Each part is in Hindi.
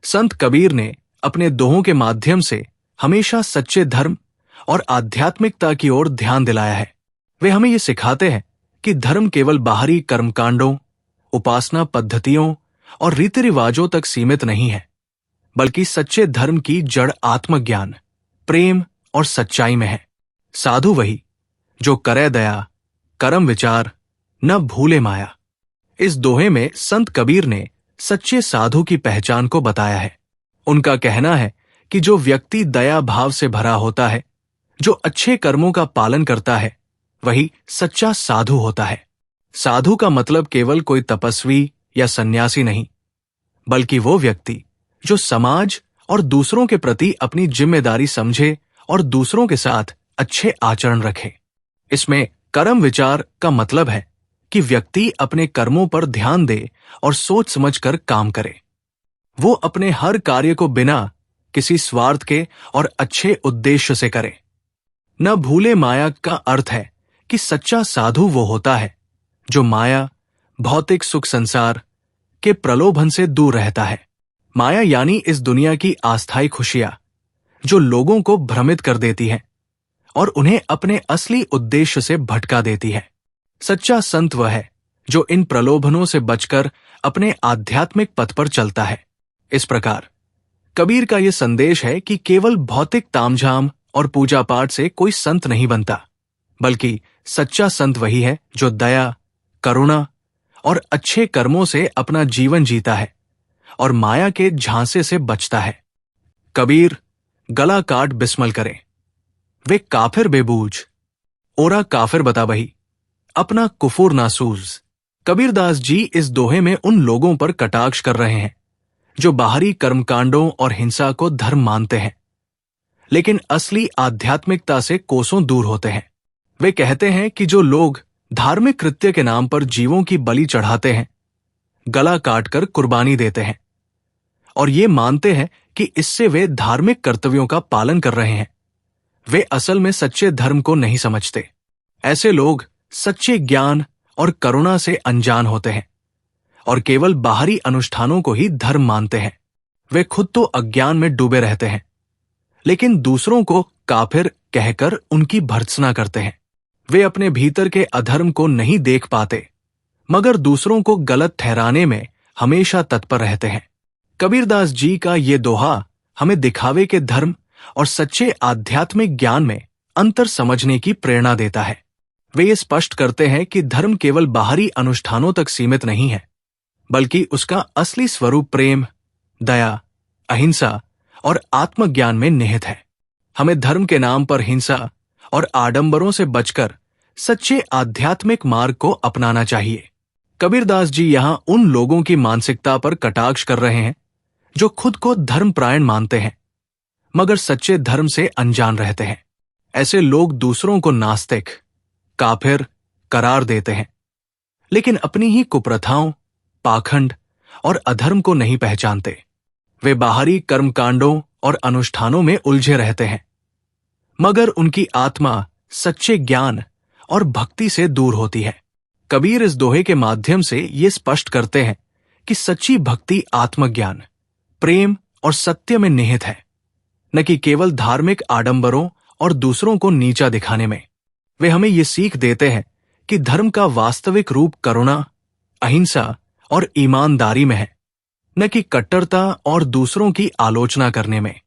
संत कबीर ने अपने दोहों के माध्यम से हमेशा सच्चे धर्म और आध्यात्मिकता की ओर ध्यान दिलाया है। वे हमें ये सिखाते हैं कि धर्म केवल बाहरी कर्मकांडों, उपासना पद्धतियों और रीति रिवाजों तक सीमित नहीं है, बल्कि सच्चे धर्म की जड़ आत्मज्ञान, प्रेम और सच्चाई में है। साधु वही जो करे दया, करम विचार, न भूले माया। इस दोहे में संत कबीर ने सच्चे साधु की पहचान को बताया है। उनका कहना है कि जो व्यक्ति दया भाव से भरा होता है, जो अच्छे कर्मों का पालन करता है, वही सच्चा साधु होता है। साधु का मतलब केवल कोई तपस्वी या सन्यासी नहीं, बल्कि वो व्यक्ति जो समाज और दूसरों के प्रति अपनी जिम्मेदारी समझे और दूसरों के साथ अच्छे आचरण रखे। इसमें कर्म विचार का मतलब है कि व्यक्ति अपने कर्मों पर ध्यान दे और सोच समझकर काम करे। वो अपने हर कार्य को बिना किसी स्वार्थ के और अच्छे उद्देश्य से करे। न भूले माया का अर्थ है कि सच्चा साधु वो होता है जो माया, भौतिक सुख संसार के प्रलोभन से दूर रहता है। माया यानी इस दुनिया की अस्थायी खुशियां जो लोगों को भ्रमित कर देती है और उन्हें अपने असली उद्देश्य से भटका देती है। सच्चा संत वह है जो इन प्रलोभनों से बचकर अपने आध्यात्मिक पथ पर चलता है। इस प्रकार कबीर का यह संदेश है कि केवल भौतिक तामझाम और पूजा पाठ से कोई संत नहीं बनता, बल्कि सच्चा संत वही है जो दया, करुणा और अच्छे कर्मों से अपना जीवन जीता है और माया के झांसे से बचता है। कबीर गला काट बिस्मल करे, वे काफिर बेबूझ, ओरा काफिर बता बही, अपना कुफुर नासूज। कबीरदास जी इस दोहे में उन लोगों पर कटाक्ष कर रहे हैं जो बाहरी कर्मकांडों और हिंसा को धर्म मानते हैं, लेकिन असली आध्यात्मिकता से कोसों दूर होते हैं। वे कहते हैं कि जो लोग धार्मिक कृत्य के नाम पर जीवों की बलि चढ़ाते हैं, गला काटकर कुर्बानी देते हैं और ये मानते हैं कि इससे वे धार्मिक कर्तव्यों का पालन कर रहे हैं, वे असल में सच्चे धर्म को नहीं समझते। ऐसे लोग सच्चे ज्ञान और करुणा से अनजान होते हैं और केवल बाहरी अनुष्ठानों को ही धर्म मानते हैं। वे खुद तो अज्ञान में डूबे रहते हैं, लेकिन दूसरों को काफिर कहकर उनकी भर्त्सना करते हैं। वे अपने भीतर के अधर्म को नहीं देख पाते, मगर दूसरों को गलत ठहराने में हमेशा तत्पर रहते हैं। कबीरदास जी का ये दोहा हमें दिखावे के धर्म और सच्चे आध्यात्मिक ज्ञान में अंतर समझने की प्रेरणा देता है। वे ये स्पष्ट करते हैं कि धर्म केवल बाहरी अनुष्ठानों तक सीमित नहीं है, बल्कि उसका असली स्वरूप प्रेम, दया, अहिंसा और आत्मज्ञान में निहित है। हमें धर्म के नाम पर हिंसा और आडंबरों से बचकर सच्चे आध्यात्मिक मार्ग को अपनाना चाहिए। कबीरदास जी यहां उन लोगों की मानसिकता पर कटाक्ष कर रहे हैं जो खुद को धर्मपरायण मानते हैं, मगर सच्चे धर्म से अनजान रहते हैं। ऐसे लोग दूसरों को नास्तिक, काफिर करार देते हैं, लेकिन अपनी ही कुप्रथाओं, पाखंड और अधर्म को नहीं पहचानते। वे बाहरी कर्मकांडों और अनुष्ठानों में उलझे रहते हैं, मगर उनकी आत्मा सच्चे ज्ञान और भक्ति से दूर होती है। कबीर इस दोहे के माध्यम से ये स्पष्ट करते हैं कि सच्ची भक्ति आत्मज्ञान, प्रेम और सत्य में निहित है, न कि केवल धार्मिक आडंबरों और दूसरों को नीचा दिखाने में। वे हमें ये सीख देते हैं कि धर्म का वास्तविक रूप करुणा, अहिंसा और ईमानदारी में है, न कि कट्टरता और दूसरों की आलोचना करने में।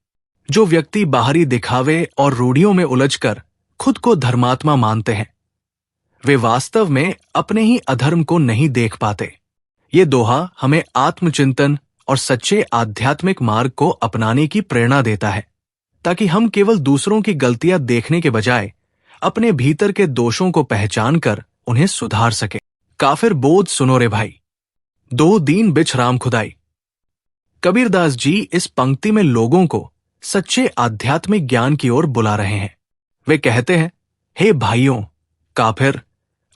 जो व्यक्ति बाहरी दिखावे और रूढ़ियों में उलझकर खुद को धर्मात्मा मानते हैं, वे वास्तव में अपने ही अधर्म को नहीं देख पाते। ये दोहा हमें आत्मचिंतन और सच्चे आध्यात्मिक मार्ग को अपनाने की प्रेरणा देता है, ताकि हम केवल दूसरों की गलतियां देखने के बजाय अपने भीतर के दोषों को पहचान कर उन्हें सुधार सके। काफिर बोध सुनो रे भाई, दो दीन बिछ राम खुदाई। कबीरदास जी इस पंक्ति में लोगों को सच्चे आध्यात्मिक ज्ञान की ओर बुला रहे हैं। वे कहते हैं, हे भाइयों, काफिर,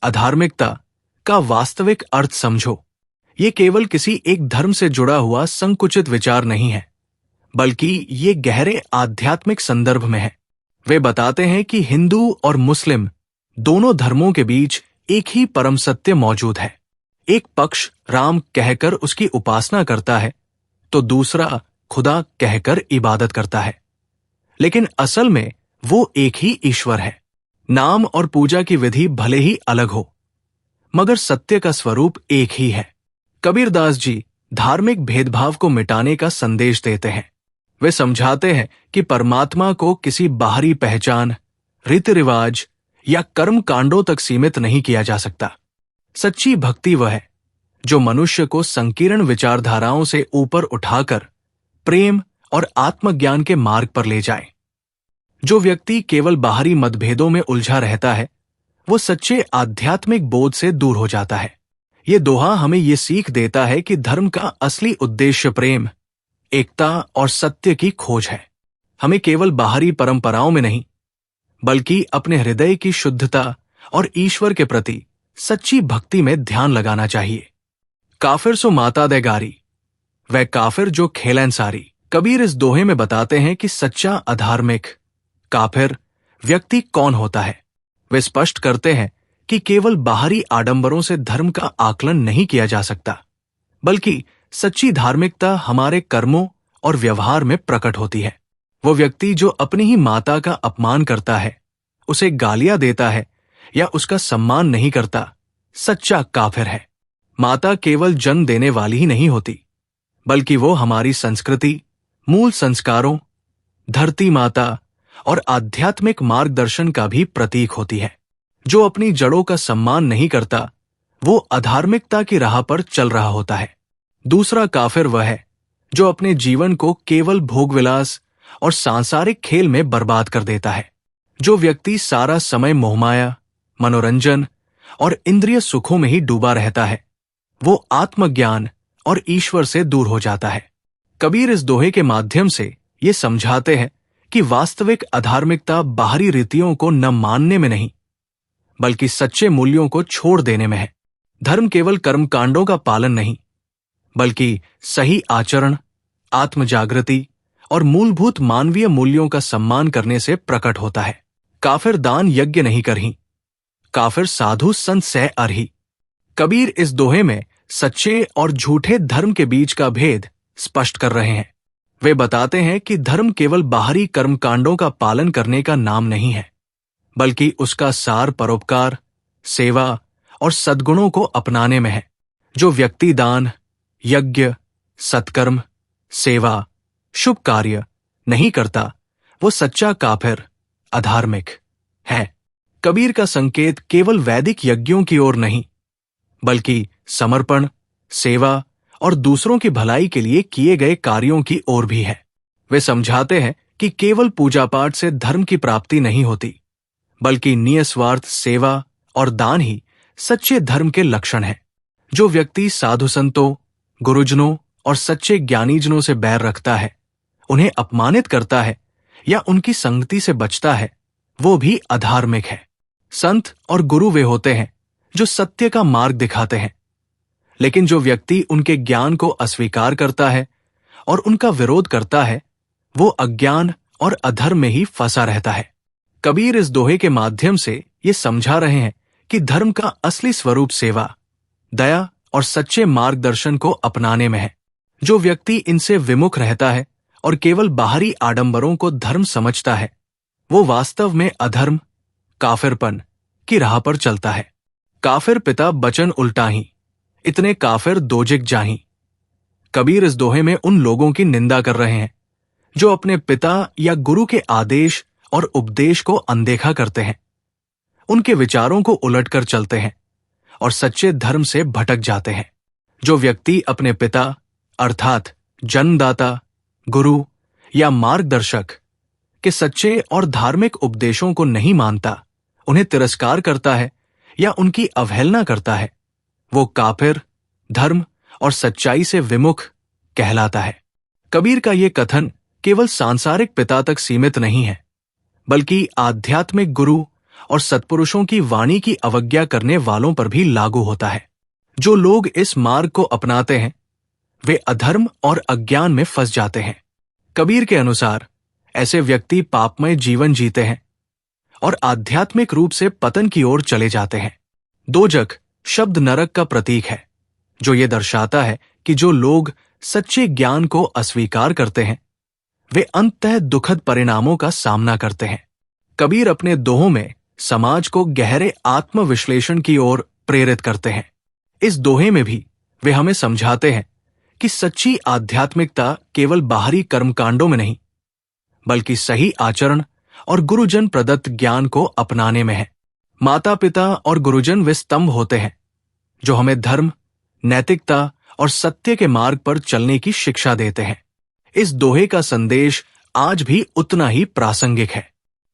अधार्मिकता का वास्तविक अर्थ समझो। ये केवल किसी एक धर्म से जुड़ा हुआ संकुचित विचार नहीं है, बल्कि ये गहरे आध्यात्मिक संदर्भ में है। वे बताते हैं कि हिंदू और मुस्लिम दोनों धर्मों के बीच एक ही परम सत्य मौजूद है। एक पक्ष राम कहकर उसकी उपासना करता है, तो दूसरा खुदा कहकर इबादत करता है, लेकिन असल में वो एक ही ईश्वर है। नाम और पूजा की विधि भले ही अलग हो, मगर सत्य का स्वरूप एक ही है। कबीरदास जी धार्मिक भेदभाव को मिटाने का संदेश देते हैं। वे समझाते हैं कि परमात्मा को किसी बाहरी पहचान, रीति रिवाज या कर्म कांडों तक सीमित नहीं किया जा सकता। सच्ची भक्ति वह है जो मनुष्य को संकीर्ण विचारधाराओं से ऊपर उठाकर प्रेम और आत्मज्ञान के मार्ग पर ले जाए। जो व्यक्ति केवल बाहरी मतभेदों में उलझा रहता है, वो सच्चे आध्यात्मिक बोध से दूर हो जाता है। ये दोहा हमें ये सीख देता है कि धर्म का असली उद्देश्य प्रेम, एकता और सत्य की खोज है। हमें केवल बाहरी परंपराओं में नहीं, बल्कि अपने हृदय की शुद्धता और ईश्वर के प्रति सच्ची भक्ति में ध्यान लगाना चाहिए। काफिर सो माता दे गारी, वह काफिर जो खेलन सारी। कबीर इस दोहे में बताते हैं कि सच्चा अधार्मिक काफिर व्यक्ति कौन होता है। वे स्पष्ट करते हैं कि केवल बाहरी आडंबरों से धर्म का आकलन नहीं किया जा सकता, बल्कि सच्ची धार्मिकता हमारे कर्मों और व्यवहार में प्रकट होती है। वो व्यक्ति जो अपनी ही माता का अपमान करता है, उसे गालियां देता है या उसका सम्मान नहीं करता, सच्चा काफिर है। माता केवल जन्म देने वाली ही नहीं होती, बल्कि वो हमारी संस्कृति, मूल संस्कारों, धरती माता और आध्यात्मिक मार्गदर्शन का भी प्रतीक होती है। जो अपनी जड़ों का सम्मान नहीं करता, वो अधार्मिकता की राह पर चल रहा होता है। दूसरा काफिर वह है जो अपने जीवन को केवल भोगविलास और सांसारिक खेल में बर्बाद कर देता है। जो व्यक्ति सारा समय मोहमाया, मनोरंजन और इंद्रिय सुखों में ही डूबा रहता है, वो आत्मज्ञान और ईश्वर से दूर हो जाता है। कबीर इस दोहे के माध्यम से ये समझाते हैं कि वास्तविक अधार्मिकता बाहरी रीतियों को न मानने में नहीं, बल्कि सच्चे मूल्यों को छोड़ देने में है। धर्म केवल कर्मकांडों का पालन नहीं, बल्कि सही आचरण, आत्मजागृति और मूलभूत मानवीय मूल्यों का सम्मान करने से प्रकट होता है। काफिर दान यज्ञ नहीं करही, काफिर साधु संत सह अरही। कबीर इस दोहे में सच्चे और झूठे धर्म के बीच का भेद स्पष्ट कर रहे हैं। वे बताते हैं कि धर्म केवल बाहरी कर्मकांडों का पालन करने का नाम नहीं है, बल्कि उसका सार परोपकार, सेवा और सद्गुणों को अपनाने में है। जो व्यक्ति दान, यज्ञ, सत्कर्म, सेवा, शुभ कार्य नहीं करता, वो सच्चा काफिर, अधार्मिक है। कबीर का संकेत केवल वैदिक यज्ञों की ओर नहीं, बल्कि समर्पण, सेवा और दूसरों की भलाई के लिए किए गए कार्यों की ओर भी है। वे समझाते हैं कि केवल पूजा पाठ से धर्म की प्राप्ति नहीं होती, बल्कि निस्वार्थ सेवा और दान ही सच्चे धर्म के लक्षण हैं। जो व्यक्ति साधु संतों, गुरुजनों और सच्चे ज्ञानीजनों से बैर रखता है, उन्हें अपमानित करता है या उनकी संगति से बचता है, वो भी अधार्मिक है। संत और गुरु वे होते हैं जो सत्य का मार्ग दिखाते हैं, लेकिन जो व्यक्ति उनके ज्ञान को अस्वीकार करता है और उनका विरोध करता है, वो अज्ञान और अधर्म में ही फंसा रहता है। कबीर इस दोहे के माध्यम से ये समझा रहे हैं कि धर्म का असली स्वरूप सेवा, दया और सच्चे मार्गदर्शन को अपनाने में है। जो व्यक्ति इनसे विमुख रहता है और केवल बाहरी आडंबरों को धर्म समझता है, वो वास्तव में अधर्म, काफिरपन की राह पर चलता है। काफिर पिता बचन उल्टाही, इतने काफिर दोजिक जाही। कबीर इस दोहे में उन लोगों की निंदा कर रहे हैं जो अपने पिता या गुरु के आदेश और उपदेश को अनदेखा करते हैं, उनके विचारों को उलटकर चलते हैं और सच्चे धर्म से भटक जाते हैं। जो व्यक्ति अपने पिता अर्थात जन्मदाता, गुरु या मार्गदर्शक के सच्चे और धार्मिक उपदेशों को नहीं मानता, उन्हें तिरस्कार करता है या उनकी अवहेलना करता है, वो काफिर, धर्म और सच्चाई से विमुख कहलाता है। कबीर का ये कथन केवल सांसारिक पिता तक सीमित नहीं है, बल्कि आध्यात्मिक गुरु और सत्पुरुषों की वाणी की अवज्ञा करने वालों पर भी लागू होता है। जो लोग इस मार्ग को अपनाते हैं, वे अधर्म और अज्ञान में फंस जाते हैं। कबीर के अनुसार ऐसे व्यक्ति पापमय जीवन जीते हैं और आध्यात्मिक रूप से पतन की ओर चले जाते हैं। दोजख शब्द नरक का प्रतीक है, जो ये दर्शाता है कि जो लोग सच्चे ज्ञान को अस्वीकार करते हैं, वे अंततः दुखद परिणामों का सामना करते हैं। कबीर अपने दोहों में समाज को गहरे आत्मविश्लेषण की ओर प्रेरित करते हैं। इस दोहे में भी वे हमें समझाते हैं कि सच्ची आध्यात्मिकता केवल बाहरी कर्मकांडों में नहीं, बल्कि सही आचरण और गुरुजन प्रदत्त ज्ञान को अपनाने में है। माता पिता और गुरुजन वे स्तंभ होते हैं जो हमें धर्म, नैतिकता और सत्य के मार्ग पर चलने की शिक्षा देते हैं। इस दोहे का संदेश आज भी उतना ही प्रासंगिक है।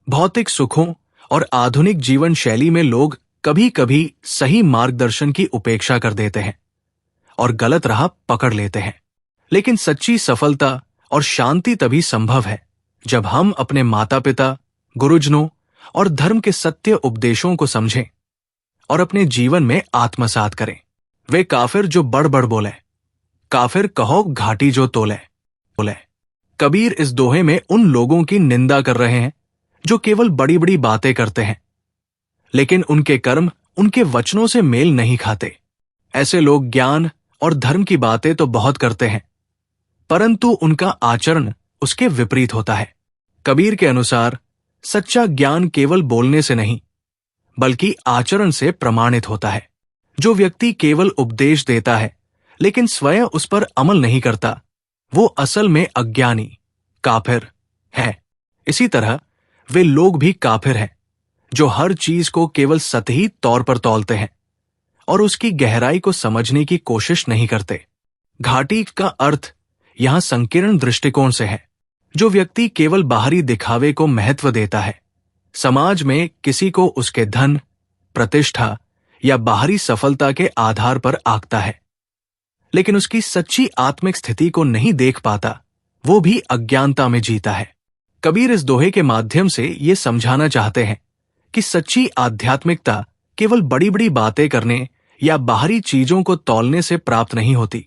भौतिक सुखों और आधुनिक जीवन शैली में लोग कभी कभी सही मार्गदर्शन की उपेक्षा कर देते हैं और गलत राह पकड़ लेते हैं, लेकिन सच्ची सफलता और शांति तभी संभव है जब हम अपने माता पिता, गुरुजनों और धर्म के सत्य उपदेशों को समझें और अपने जीवन में आत्मसात करें। वे काफिर जो बड़ बड़ बोले, काफिर कहो घाटी जो तोले। कबीर इस दोहे में उन लोगों की निंदा कर रहे हैं जो केवल बड़ी बड़ी बातें करते हैं, लेकिन उनके कर्म उनके वचनों से मेल नहीं खाते। ऐसे लोग ज्ञान और धर्म की बातें तो बहुत करते हैं, परंतु उनका आचरण उसके विपरीत होता है। कबीर के अनुसार सच्चा ज्ञान केवल बोलने से नहीं, बल्कि आचरण से प्रमाणित होता है। जो व्यक्ति केवल उपदेश देता है लेकिन स्वयं उस पर अमल नहीं करता, वो असल में अज्ञानी, काफिर है। इसी तरह वे लोग भी काफिर हैं जो हर चीज को केवल सतही तौर पर तौलते हैं और उसकी गहराई को समझने की कोशिश नहीं करते। घाटी का अर्थ यहां संकीर्ण दृष्टिकोण से है। जो व्यक्ति केवल बाहरी दिखावे को महत्व देता है, समाज में किसी को उसके धन, प्रतिष्ठा या बाहरी सफलता के आधार पर आंकता है, लेकिन उसकी सच्ची आत्मिक स्थिति को नहीं देख पाता, वो भी अज्ञानता में जीता है। कबीर इस दोहे के माध्यम से ये समझाना चाहते हैं कि सच्ची आध्यात्मिकता केवल बड़ी बड़ी बातें करने या बाहरी चीजों को तौलने से प्राप्त नहीं होती,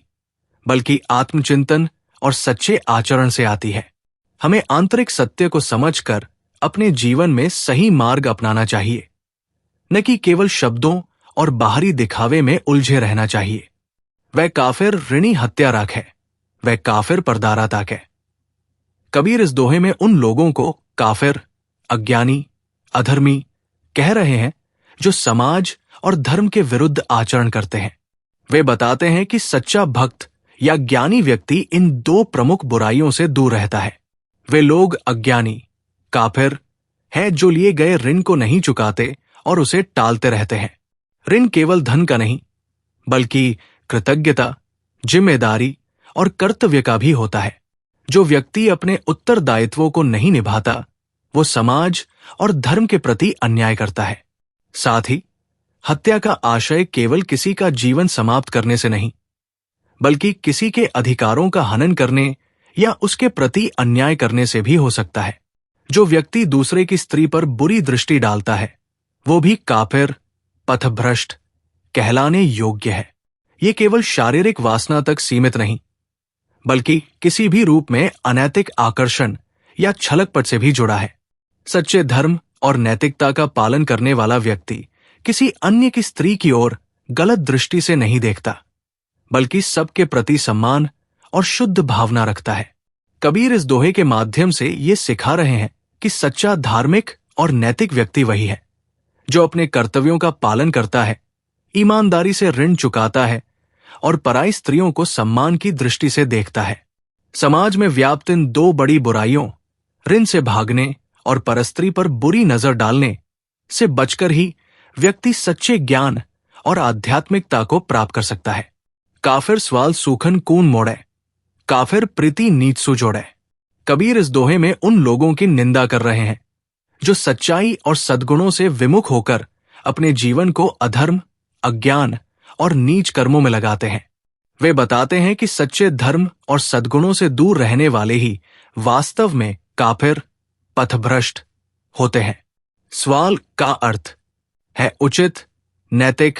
बल्कि आत्मचिंतन और सच्चे आचरण से आती है। हमें आंतरिक सत्य को समझकर अपने जीवन में सही मार्ग अपनाना चाहिए, न कि केवल शब्दों और बाहरी दिखावे में उलझे रहना चाहिए। वह काफिर ऋणी हत्याराक है, वह काफिर परदारा ताक है। कबीर इस दोहे में उन लोगों को काफिर, अज्ञानी, अधर्मी कह रहे हैं जो समाज और धर्म के विरुद्ध आचरण करते हैं। वे बताते हैं कि सच्चा भक्त या ज्ञानी व्यक्ति इन दो प्रमुख बुराइयों से दूर रहता है। वे लोग अज्ञानी, काफिर हैं जो लिए गए ऋण को नहीं चुकाते और उसे टालते रहते हैं। ऋण केवल धन का नहीं, बल्कि कृतज्ञता, जिम्मेदारी और कर्तव्य का भी होता है। जो व्यक्ति अपने उत्तरदायित्वों को नहीं निभाता, वो समाज और धर्म के प्रति अन्याय करता है। साथ ही हत्या का आशय केवल किसी का जीवन समाप्त करने से नहीं, बल्कि किसी के अधिकारों का हनन करने या उसके प्रति अन्याय करने से भी हो सकता है। जो व्यक्ति दूसरे की स्त्री पर बुरी दृष्टि डालता है, वो भी काफिर, पथभ्रष्ट कहलाने योग्य है। ये केवल शारीरिक वासना तक सीमित नहीं, बल्कि किसी भी रूप में अनैतिक आकर्षण या छलकपट से भी जुड़ा है। सच्चे धर्म और नैतिकता का पालन करने वाला व्यक्ति किसी अन्य की स्त्री की ओर गलत दृष्टि से नहीं देखता, बल्कि सबके प्रति सम्मान और शुद्ध भावना रखता है। कबीर इस दोहे के माध्यम से ये सिखा रहे हैं कि सच्चा धार्मिक और नैतिक व्यक्ति वही है जो अपने कर्तव्यों का पालन करता है, ईमानदारी से ऋण चुकाता है और पराई स्त्रियों को सम्मान की दृष्टि से देखता है। समाज में व्याप्त इन दो बड़ी बुराइयों, ऋण से भागने और परस्त्री पर बुरी नजर डालने से बचकर ही व्यक्ति सच्चे ज्ञान और आध्यात्मिकता को प्राप्त कर सकता है। काफिर सवाल सूखन कून मोड़े, काफिर प्रीति नीच सु जोड़े। कबीर इस दोहे में उन लोगों की निंदा कर रहे हैं जो सच्चाई और सद्गुणों से विमुख होकर अपने जीवन को अधर्म, अज्ञान और नीच कर्मों में लगाते हैं। वे बताते हैं कि सच्चे धर्म और सद्गुणों से दूर रहने वाले ही वास्तव में काफिर, पथभ्रष्ट होते हैं। सवाल का अर्थ है उचित, नैतिक,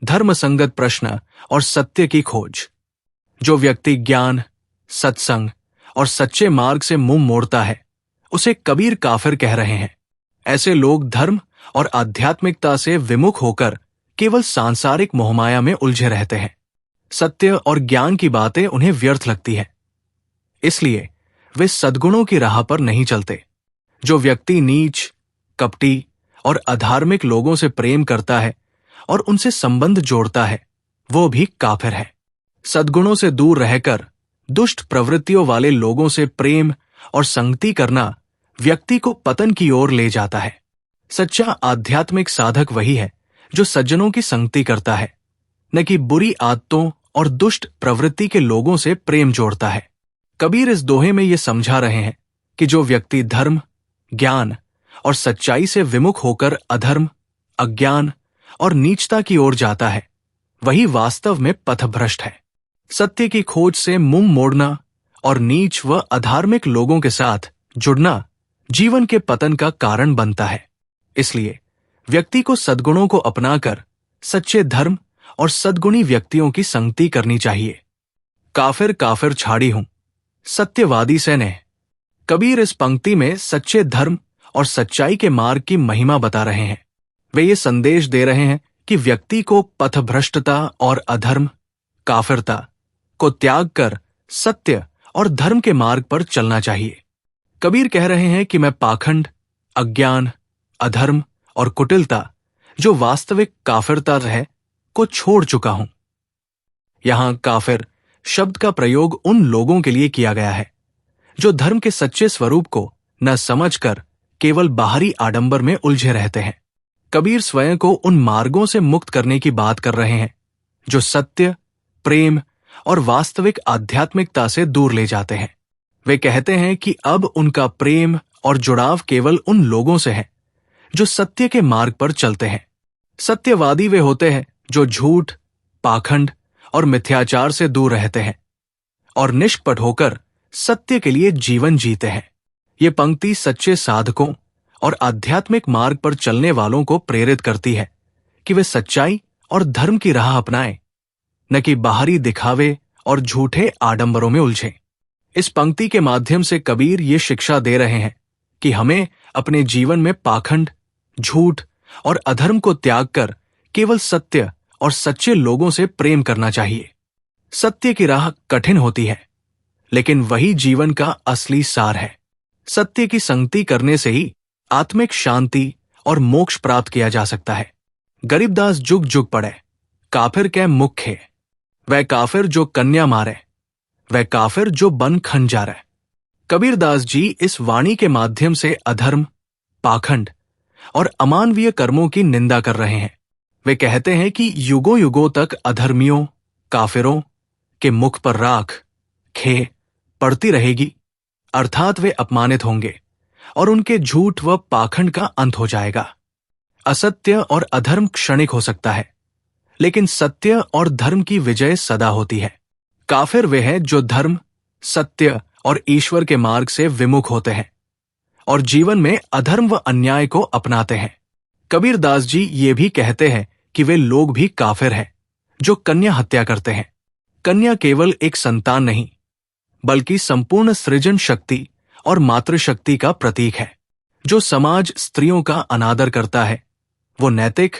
धर्मसंगत प्रश्न और सत्य की खोज। जो व्यक्ति ज्ञान, सत्संग और सच्चे मार्ग से मुंह मोड़ता है, उसे कबीर काफिर कह रहे हैं। ऐसे लोग धर्म और आध्यात्मिकता से विमुख होकर केवल सांसारिक मोहमाया में उलझे रहते हैं। सत्य और ज्ञान की बातें उन्हें व्यर्थ लगती है, इसलिए वे सद्गुणों की राह पर नहीं चलते। जो व्यक्ति नीच, कपटी और अधार्मिक लोगों से प्रेम करता है और उनसे संबंध जोड़ता है, वो भी काफिर है। सद्गुणों से दूर रहकर दुष्ट प्रवृत्तियों वाले लोगों से प्रेम और संगति करना व्यक्ति को पतन की ओर ले जाता है। सच्चा आध्यात्मिक साधक वही है जो सज्जनों की संगति करता है, न कि बुरी आदतों और दुष्ट प्रवृत्ति के लोगों से प्रेम जोड़ता है। कबीर इस दोहे में ये समझा रहे हैं कि जो व्यक्ति धर्म, ज्ञान और सच्चाई से विमुख होकर अधर्म, अज्ञान और नीचता की ओर जाता है, वही वास्तव में पथभ्रष्ट है। सत्य की खोज से मुंह मोड़ना और नीच व अधार्मिक लोगों के साथ जुड़ना जीवन के पतन का कारण बनता है। इसलिए व्यक्ति को सद्गुणों को अपनाकर सच्चे धर्म और सद्गुणी व्यक्तियों की संगति करनी चाहिए। काफिर काफिर छाड़ी हूं, सत्यवादी से नेह। कबीर इस पंक्ति में सच्चे धर्म और सच्चाई के मार्ग की महिमा बता रहे हैं। वे ये संदेश दे रहे हैं कि व्यक्ति को पथभ्रष्टता और अधर्म, काफिरता को त्याग कर सत्य और धर्म के मार्ग पर चलना चाहिए। कबीर कह रहे हैं कि मैं पाखंड, अज्ञान, अधर्म और कुटिलता, जो वास्तविक काफिरता है, को छोड़ चुका हूं। यहां काफिर शब्द का प्रयोग उन लोगों के लिए किया गया है जो धर्म के सच्चे स्वरूप को न समझकर केवल बाहरी आडंबर में उलझे रहते हैं। कबीर स्वयं को उन मार्गों से मुक्त करने की बात कर रहे हैं जो सत्य, प्रेम और वास्तविक आध्यात्मिकता से दूर ले जाते हैं। वे कहते हैं कि अब उनका प्रेम और जुड़ाव केवल उन लोगों से है जो सत्य के मार्ग पर चलते हैं। सत्यवादी वे होते हैं जो झूठ, पाखंड और मिथ्याचार से दूर रहते हैं और निष्कपट होकर सत्य के लिए जीवन जीते हैं। ये पंक्ति सच्चे साधकों और आध्यात्मिक मार्ग पर चलने वालों को प्रेरित करती है कि वे सच्चाई और धर्म की राह अपनाएं, न कि बाहरी दिखावे और झूठे आडंबरों में उलझें। इस पंक्ति के माध्यम से कबीर ये शिक्षा दे रहे हैं कि हमें अपने जीवन में पाखंड, झूठ और अधर्म को त्याग कर केवल सत्य और सच्चे लोगों से प्रेम करना चाहिए। सत्य की राह कठिन होती है, लेकिन वही जीवन का असली सार है। सत्य की संगति करने से ही आत्मिक शांति और मोक्ष प्राप्त किया जा सकता है। गरीबदास जुग जुग पड़े, काफिर कै मुख्य, वह काफिर जो कन्या मारे, वह काफिर जो बन खंजारे। कबीरदास जी इस वाणी के माध्यम से अधर्म, पाखंड और अमानवीय कर्मों की निंदा कर रहे हैं। वे कहते हैं कि युगों युगों तक अधर्मियों, काफिरों के मुख पर राख, खे पड़ती रहेगी, अर्थात वे अपमानित होंगे और उनके झूठ व पाखंड का अंत हो जाएगा। असत्य और अधर्म क्षणिक हो सकता है, लेकिन सत्य और धर्म की विजय सदा होती है। काफिर वे हैं जो धर्म, सत्य और ईश्वर के मार्ग से विमुख होते हैं और जीवन में अधर्म व अन्याय को अपनाते हैं। कबीरदास जी ये भी कहते हैं कि वे लोग भी काफिर हैं जो कन्या हत्या करते हैं। कन्या केवल एक संतान नहीं, बल्कि संपूर्ण सृजन शक्ति और मातृशक्ति का प्रतीक है। जो समाज स्त्रियों का अनादर करता है, वो नैतिक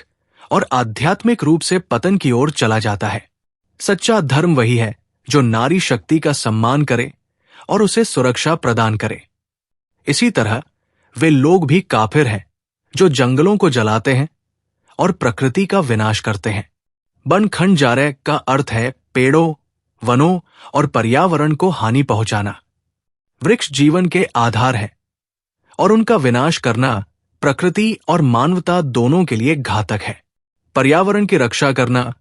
और आध्यात्मिक रूप से पतन की ओर चला जाता है। सच्चा धर्म वही है जो नारी शक्ति का सम्मान करे और उसे सुरक्षा प्रदान करे। इसी तरह वे लोग भी काफिर हैं जो जंगलों को जलाते हैं और प्रकृति का विनाश करते हैं। बन खंजारे का अर्थ है पेड़ों, वनों और पर्यावरण को हानि पहुंचाना। वृक्ष जीवन के आधार है और उनका विनाश करना प्रकृति और मानवता दोनों के लिए घातक है। पर्यावरण की रक्षा करना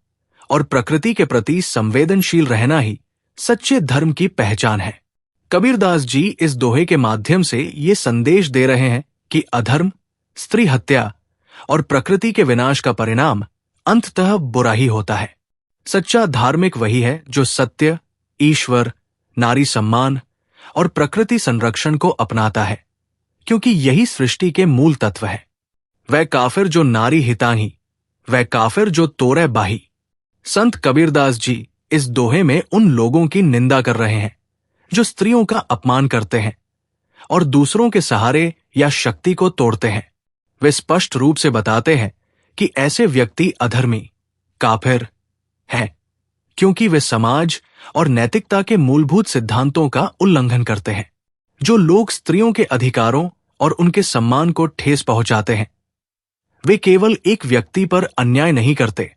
और प्रकृति के प्रति संवेदनशील रहना ही सच्चे धर्म की पहचान है। कबीरदास जी इस दोहे के माध्यम से ये संदेश दे रहे हैं कि अधर्म, स्त्री हत्या और प्रकृति के विनाश का परिणाम अंततः बुरा ही होता है। सच्चा धार्मिक वही है जो सत्य, ईश्वर, नारी सम्मान और प्रकृति संरक्षण को अपनाता है, क्योंकि यही सृष्टि के मूल तत्व है। वह काफिर जो नारी हिताही, वह काफिर जो तोरे बाही। संत कबीरदास जी इस दोहे में उन लोगों की निंदा कर रहे हैं जो स्त्रियों का अपमान करते हैं और दूसरों के सहारे या शक्ति को तोड़ते हैं। वे स्पष्ट रूप से बताते हैं कि ऐसे व्यक्ति अधर्मी, काफिर हैं, क्योंकि वे समाज और नैतिकता के मूलभूत सिद्धांतों का उल्लंघन करते हैं। जो लोग स्त्रियों के अधिकारों और उनके सम्मान को ठेस पहुंचाते हैं, वे केवल एक व्यक्ति पर अन्याय नहीं करते,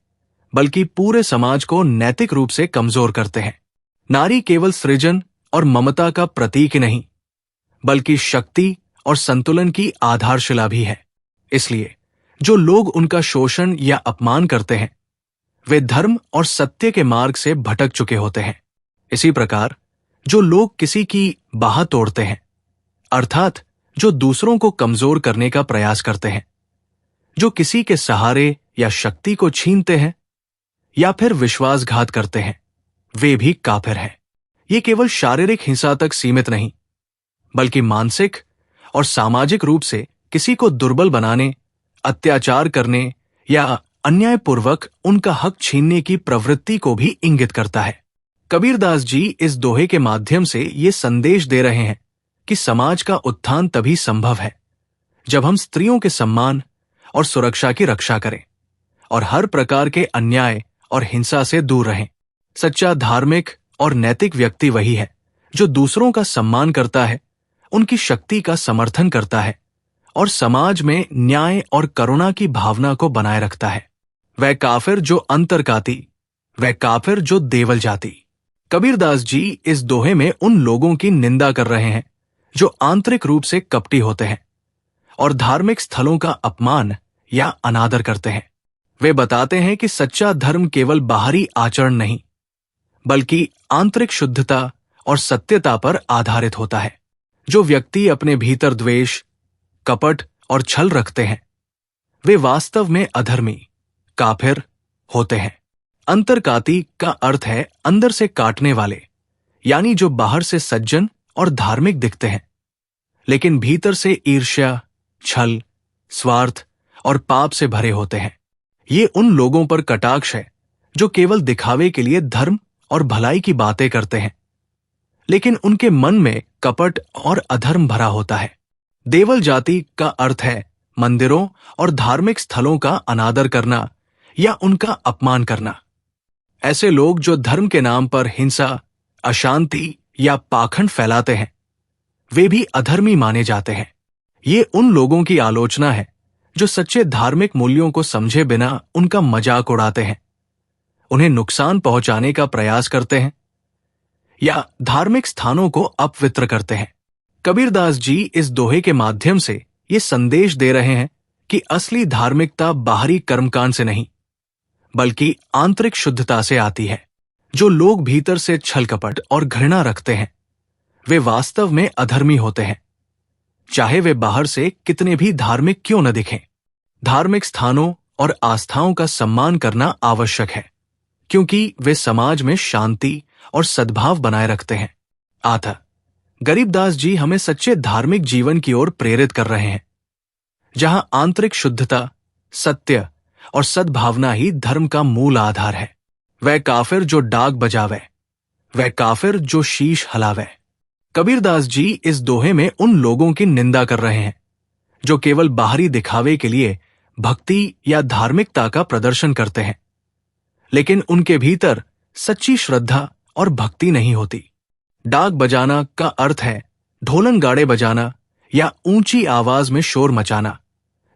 बल्कि पूरे समाज को नैतिक रूप से कमजोर करते हैं। नारी केवल सृजन और ममता का प्रतीक ही नहीं, बल्कि शक्ति और संतुलन की आधारशिला भी है। इसलिए जो लोग उनका शोषण या अपमान करते हैं, वे धर्म और सत्य के मार्ग से भटक चुके होते हैं। इसी प्रकार जो लोग किसी की बाह तोड़ते हैं, अर्थात जो दूसरों को कमजोर करने का प्रयास करते हैं, जो किसी के सहारे या शक्ति को छीनते हैं या फिर विश्वासघात करते हैं, वे भी काफिर हैं। ये केवल शारीरिक हिंसा तक सीमित नहीं, बल्कि मानसिक और सामाजिक रूप से किसी को दुर्बल बनाने, अत्याचार करने या अन्यायपूर्वक उनका हक छीनने की प्रवृत्ति को भी इंगित करता है। कबीरदास जी इस दोहे के माध्यम से ये संदेश दे रहे हैं कि समाज का उत्थान तभी संभव है जब हम स्त्रियों के सम्मान और सुरक्षा की रक्षा करें और हर प्रकार के अन्याय और हिंसा से दूर रहें। सच्चा धार्मिक और नैतिक व्यक्ति वही है जो दूसरों का सम्मान करता है, उनकी शक्ति का समर्थन करता है और समाज में न्याय और करुणा की भावना को बनाए रखता है। वह काफिर जो अंतर्काती, वह काफिर जो देवल जाति। कबीरदास जी इस दोहे में उन लोगों की निंदा कर रहे हैं जो आंतरिक रूप से कपटी होते हैं और धार्मिक स्थलों का अपमान या अनादर करते हैं। वे बताते हैं कि सच्चा धर्म केवल बाहरी आचरण नहीं, बल्कि आंतरिक शुद्धता और सत्यता पर आधारित होता है। जो व्यक्ति अपने भीतर द्वेष, कपट और छल रखते हैं, वे वास्तव में अधर्मी, काफिर होते हैं। अंतर्काती का अर्थ है अंदर से काटने वाले, यानी जो बाहर से सज्जन और धार्मिक दिखते हैं, लेकिन भीतर से ईर्ष्या, छल, स्वार्थ और पाप से भरे होते हैं। ये उन लोगों पर कटाक्ष है जो केवल दिखावे के लिए धर्म और भलाई की बातें करते हैं, लेकिन उनके मन में कपट और अधर्म भरा होता है। देवल जाति का अर्थ है मंदिरों और धार्मिक स्थलों का अनादर करना या उनका अपमान करना। ऐसे लोग जो धर्म के नाम पर हिंसा, अशांति या पाखंड फैलाते हैं, वे भी अधर्मी माने जाते हैं। ये उन लोगों की आलोचना है जो सच्चे धार्मिक मूल्यों को समझे बिना उनका मजाक उड़ाते हैं, उन्हें नुकसान पहुंचाने का प्रयास करते हैं या धार्मिक स्थानों को अपवित्र करते हैं। कबीरदास जी इस दोहे के माध्यम से ये संदेश दे रहे हैं कि असली धार्मिकता बाहरी कर्मकांड से नहीं, बल्कि आंतरिक शुद्धता से आती है। जो लोग भीतर से छल कपट और घृणा रखते हैं, वे वास्तव में अधर्मी होते हैं, चाहे वे बाहर से कितने भी धार्मिक क्यों न दिखें। धार्मिक स्थानों और आस्थाओं का सम्मान करना आवश्यक है, क्योंकि वे समाज में शांति और सद्भाव बनाए रखते हैं। अतः गरीबदास जी हमें सच्चे धार्मिक जीवन की ओर प्रेरित कर रहे हैं, जहां आंतरिक शुद्धता, सत्य और सद्भावना ही धर्म का मूल आधार है। वह काफिर जो डाक बजावे, वह काफिर जो शीश हलावे। कबीरदास जी इस दोहे में उन लोगों की निंदा कर रहे हैं जो केवल बाहरी दिखावे के लिए भक्ति या धार्मिकता का प्रदर्शन करते हैं, लेकिन उनके भीतर सच्ची श्रद्धा और भक्ति नहीं होती। डाक बजाना का अर्थ है ढोलन गाड़े बजाना या ऊंची आवाज में शोर मचाना,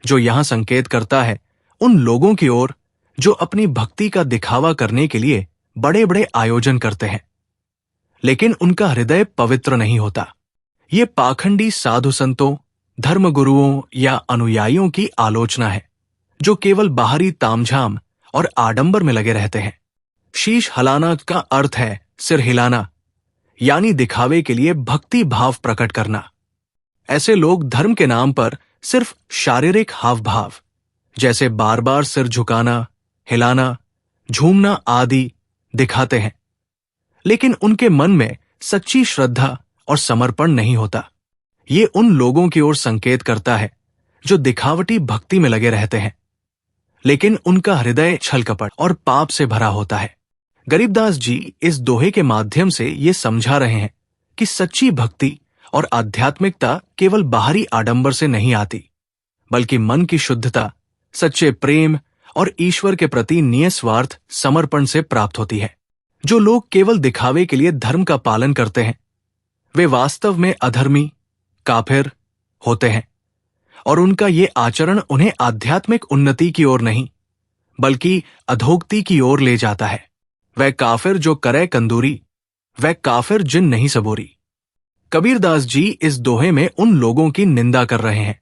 जो यहां संकेत करता है उन लोगों की ओर जो अपनी भक्ति का दिखावा करने के लिए बड़े बड़े आयोजन करते हैं, लेकिन उनका हृदय पवित्र नहीं होता। ये पाखंडी साधु संतों, धर्मगुरुओं या अनुयायियों की आलोचना है जो केवल बाहरी तामझाम और आडंबर में लगे रहते हैं। शीश हलाना का अर्थ है सिर हिलाना, यानी दिखावे के लिए भक्ति भाव प्रकट करना। ऐसे लोग धर्म के नाम पर सिर्फ शारीरिक हाव भाव जैसे बार बार सिर झुकाना, हिलाना, झूमना आदि दिखाते हैं, लेकिन उनके मन में सच्ची श्रद्धा और समर्पण नहीं होता। ये उन लोगों की ओर संकेत करता है जो दिखावटी भक्ति में लगे रहते हैं, लेकिन उनका हृदय छल कपट और पाप से भरा होता है। गरीबदास जी इस दोहे के माध्यम से ये समझा रहे हैं कि सच्ची भक्ति और आध्यात्मिकता केवल बाहरी आडंबर से नहीं आती, बल्कि मन की शुद्धता, सच्चे प्रेम और ईश्वर के प्रति निस्वार्थ समर्पण से प्राप्त होती है। जो लोग केवल दिखावे के लिए धर्म का पालन करते हैं वे वास्तव में अधर्मी, काफिर होते हैं, और उनका ये आचरण उन्हें आध्यात्मिक उन्नति की ओर नहीं बल्कि अधोगति की ओर ले जाता है। वह काफिर जो करे कंदूरी, वह काफिर जिन नहीं सबूरी। कबीरदास जी इस दोहे में उन लोगों की निंदा कर रहे हैं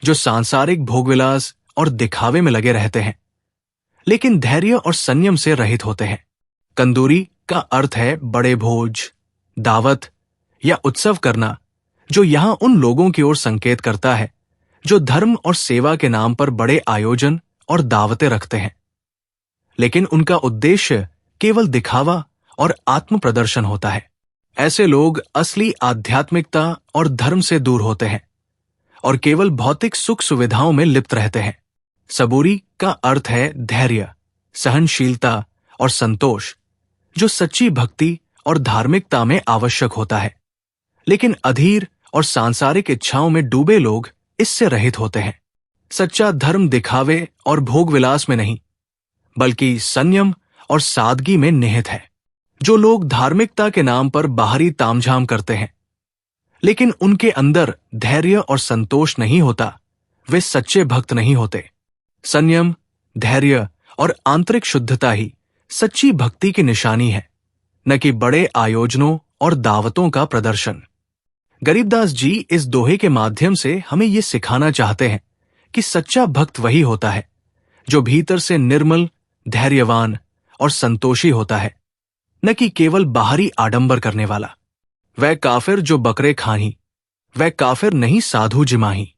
जो सांसारिक भोगविलास और दिखावे में लगे रहते हैं लेकिन धैर्य और संयम से रहित होते हैं। कंदूरी का अर्थ है बड़े भोज, दावत या उत्सव करना, जो यहां उन लोगों की ओर संकेत करता है जो धर्म और सेवा के नाम पर बड़े आयोजन और दावतें रखते हैं, लेकिन उनका उद्देश्य केवल दिखावा और आत्म प्रदर्शन होता है। ऐसे लोग असली आध्यात्मिकता और धर्म से दूर होते हैं और केवल भौतिक सुख सुविधाओं में लिप्त रहते हैं। सबूरी का अर्थ है धैर्य, सहनशीलता और संतोष, जो सच्ची भक्ति और धार्मिकता में आवश्यक होता है, लेकिन अधीर और सांसारिक इच्छाओं में डूबे लोग इससे रहित होते हैं। सच्चा धर्म दिखावे और भोगविलास में नहीं बल्कि संयम और सादगी में निहित है। जो लोग धार्मिकता के नाम पर बाहरी तामझाम करते हैं लेकिन उनके अंदर धैर्य और संतोष नहीं होता, वे सच्चे भक्त नहीं होते। संयम, धैर्य और आंतरिक शुद्धता ही सच्ची भक्ति की निशानी है, न कि बड़े आयोजनों और दावतों का प्रदर्शन। गरीबदास जी इस दोहे के माध्यम से हमें ये सिखाना चाहते हैं कि सच्चा भक्त वही होता है जो भीतर से निर्मल, धैर्यवान और संतोषी होता है, न कि केवल बाहरी आडंबर करने वाला। वह काफिर जो बकरे खाही, वह काफिर नहीं साधु जिमाही।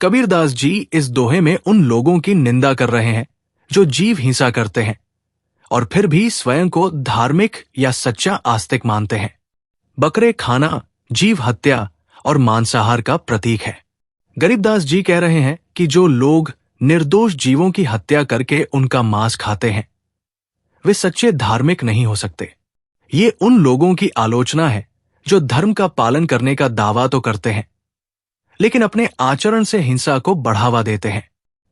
कबीरदास जी इस दोहे में उन लोगों की निंदा कर रहे हैं जो जीव हिंसा करते हैं और फिर भी स्वयं को धार्मिक या सच्चा आस्तिक मानते हैं। बकरे खाना जीव हत्या और मांसाहार का प्रतीक है। गरीबदास जी कह रहे हैं कि जो लोग निर्दोष जीवों की हत्या करके उनका मांस खाते हैं वे सच्चे धार्मिक नहीं हो सकते। ये उन लोगों की आलोचना है जो धर्म का पालन करने का दावा तो करते हैं लेकिन अपने आचरण से हिंसा को बढ़ावा देते हैं।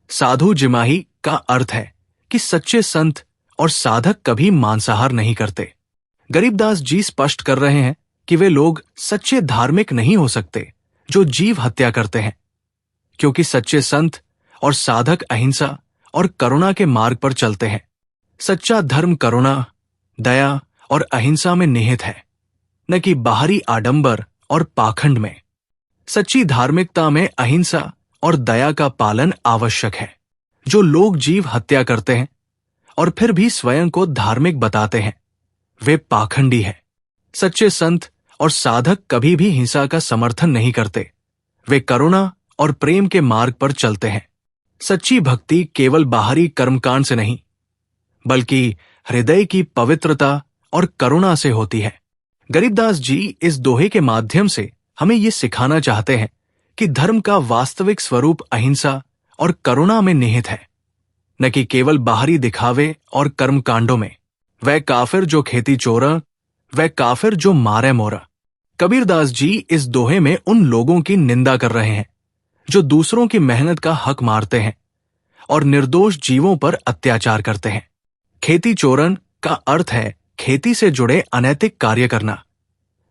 साधु जिमाही का अर्थ है कि सच्चे संत और साधक कभी मांसाहार नहीं करते। गरीबदास जी स्पष्ट कर रहे हैं कि वे लोग सच्चे धार्मिक नहीं हो सकते जो जीव हत्या करते हैं, क्योंकि सच्चे संत और साधक अहिंसा और करुणा के मार्ग पर चलते हैं। सच्चा धर्म करुणा, दया और अहिंसा में निहित है, न कि बाहरी आडंबर और पाखंड में। सच्ची धार्मिकता में अहिंसा और दया का पालन आवश्यक है। जो लोग जीव हत्या करते हैं और फिर भी स्वयं को धार्मिक बताते हैं वे पाखंडी हैं। सच्चे संत और साधक कभी भी हिंसा का समर्थन नहीं करते, वे करुणा और प्रेम के मार्ग पर चलते हैं। सच्ची भक्ति केवल बाहरी कर्मकांड से नहीं बल्कि हृदय की पवित्रता और करुणा से होती है। गरीबदास जी इस दोहे के माध्यम से हमें ये सिखाना चाहते हैं कि धर्म का वास्तविक स्वरूप अहिंसा और करुणा में निहित है, न कि केवल बाहरी दिखावे और कर्मकांडों में। वह काफिर जो खेती चोरा, वह काफिर जो मारे मोरा। कबीरदास जी इस दोहे में उन लोगों की निंदा कर रहे हैं जो दूसरों की मेहनत का हक मारते हैं और निर्दोष जीवों पर अत्याचार करते हैं। खेती चोरन का अर्थ है खेती से जुड़े अनैतिक कार्य करना,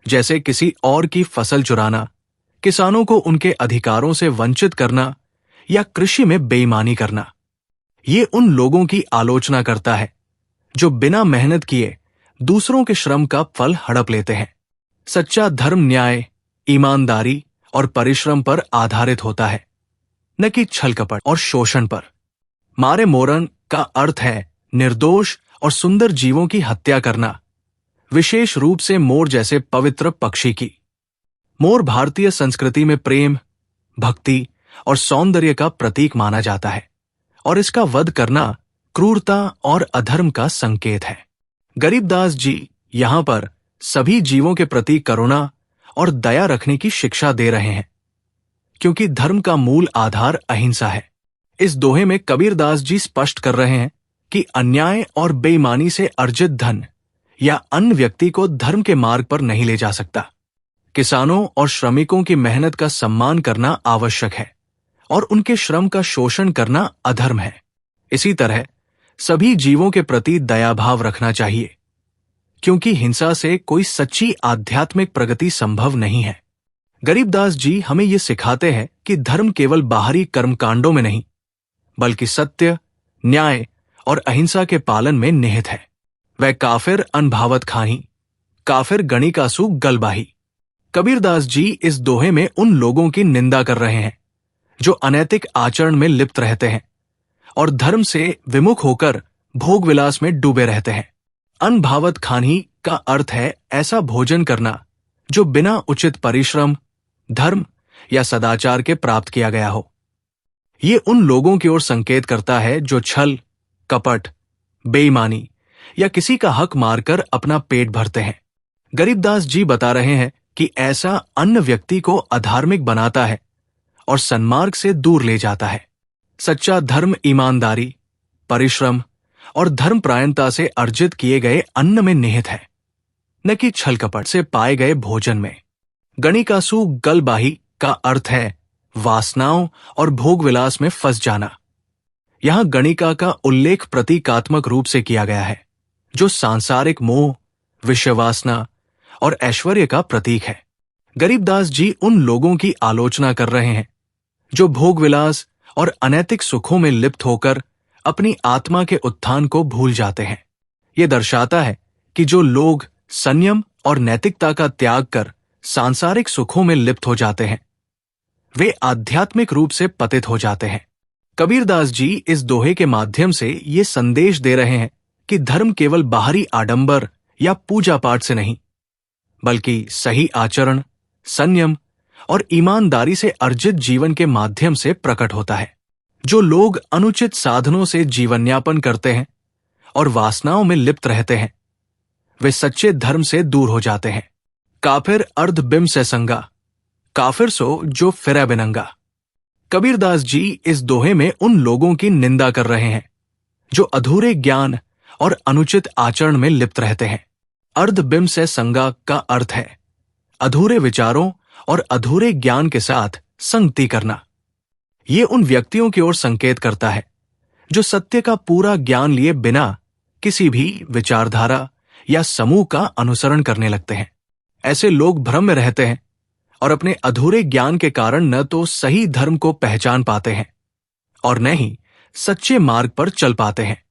जैसे किसी और की फसल चुराना, किसानों को उनके अधिकारों से वंचित करना या कृषि में बेईमानी करना। ये उन लोगों की आलोचना करता है जो बिना मेहनत किए दूसरों के श्रम का फल हड़प लेते हैं। सच्चा धर्म न्याय, ईमानदारी और परिश्रम पर आधारित होता है, न कि छल कपट और शोषण पर। मारे मोरन का अर्थ है निर्दोष और सुंदर जीवों की हत्या करना, विशेष रूप से मोर जैसे पवित्र पक्षी की। मोर भारतीय संस्कृति में प्रेम, भक्ति और सौंदर्य का प्रतीक माना जाता है और इसका वध करना क्रूरता और अधर्म का संकेत है। गरीबदास जी यहां पर सभी जीवों के प्रति करुणा और दया रखने की शिक्षा दे रहे हैं, क्योंकि धर्म का मूल आधार अहिंसा है। इस दोहे में कबीरदास जी स्पष्ट कर रहे हैं कि अन्याय और बेईमानी से अर्जित धन या अन्य व्यक्ति को धर्म के मार्ग पर नहीं ले जा सकता। किसानों और श्रमिकों की मेहनत का सम्मान करना आवश्यक है और उनके श्रम का शोषण करना अधर्म है। इसी तरह सभी जीवों के प्रति दयाभाव रखना चाहिए, क्योंकि हिंसा से कोई सच्ची आध्यात्मिक प्रगति संभव नहीं है। गरीबदास जी हमें ये सिखाते हैं कि धर्म केवल बाहरी कर्मकांडों में नहीं, बल्कि सत्य, न्याय और अहिंसा के पालन में निहित है। वह काफिर अनभावत खाही, काफिर गणिकासु गलबाही। कबीरदास जी इस दोहे में उन लोगों की निंदा कर रहे हैं जो अनैतिक आचरण में लिप्त रहते हैं और धर्म से विमुख होकर भोग विलास में डूबे रहते हैं। अनभावत खानी का अर्थ है ऐसा भोजन करना जो बिना उचित परिश्रम, धर्म या सदाचार के प्राप्त किया गया हो। ये उन लोगों की ओर संकेत करता है जो छल, कपट, बेईमानी या किसी का हक मारकर अपना पेट भरते हैं। गरीबदास जी बता रहे हैं कि ऐसा अन्न व्यक्ति को अधार्मिक बनाता है और सन्मार्ग से दूर ले जाता है। सच्चा धर्म ईमानदारी, परिश्रम और धर्मपरायणता से अर्जित किए गए अन्न में निहित है, न कि छल कपट से पाए गए भोजन में। गणिकासु गलबाही का अर्थ है वासनाओं और भोग विलास में फंस जाना। यहां गणिका का उल्लेख प्रतीकात्मक रूप से किया गया है, जो सांसारिक मोह, विषय वासना और ऐश्वर्य का प्रतीक है। गरीबदास जी उन लोगों की आलोचना कर रहे हैं जो भोग विलास और अनैतिक सुखों में लिप्त होकर अपनी आत्मा के उत्थान को भूल जाते हैं। ये दर्शाता है कि जो लोग संयम और नैतिकता का त्याग कर सांसारिक सुखों में लिप्त हो जाते हैं, वे आध्यात्मिक रूप से पतित हो जाते हैं। कबीरदास जी इस दोहे के माध्यम से ये संदेश दे रहे हैं कि धर्म केवल बाहरी आडंबर या पूजा पाठ से नहीं, बल्कि सही आचरण, संयम और ईमानदारी से अर्जित जीवन के माध्यम से प्रकट होता है। जो लोग अनुचित साधनों से जीवन यापन करते हैं और वासनाओं में लिप्त रहते हैं, वे सच्चे धर्म से दूर हो जाते हैं। काफिर अर्ध बिम से संगा, काफिर सो जो फिरै बिनंगा। कबीरदास जी इस दोहे में उन लोगों की निंदा कर रहे हैं जो अधूरे ज्ञान और अनुचित आचरण में लिप्त रहते हैं। अर्ध बिम से संगा का अर्थ है अधूरे विचारों और अधूरे ज्ञान के साथ संगति करना। ये उन व्यक्तियों की ओर संकेत करता है जो सत्य का पूरा ज्ञान लिए बिना किसी भी विचारधारा या समूह का अनुसरण करने लगते हैं। ऐसे लोग भ्रम में रहते हैं और अपने अधूरे ज्ञान के कारण न तो सही धर्म को पहचान पाते हैं और न ही सच्चे मार्ग पर चल पाते हैं।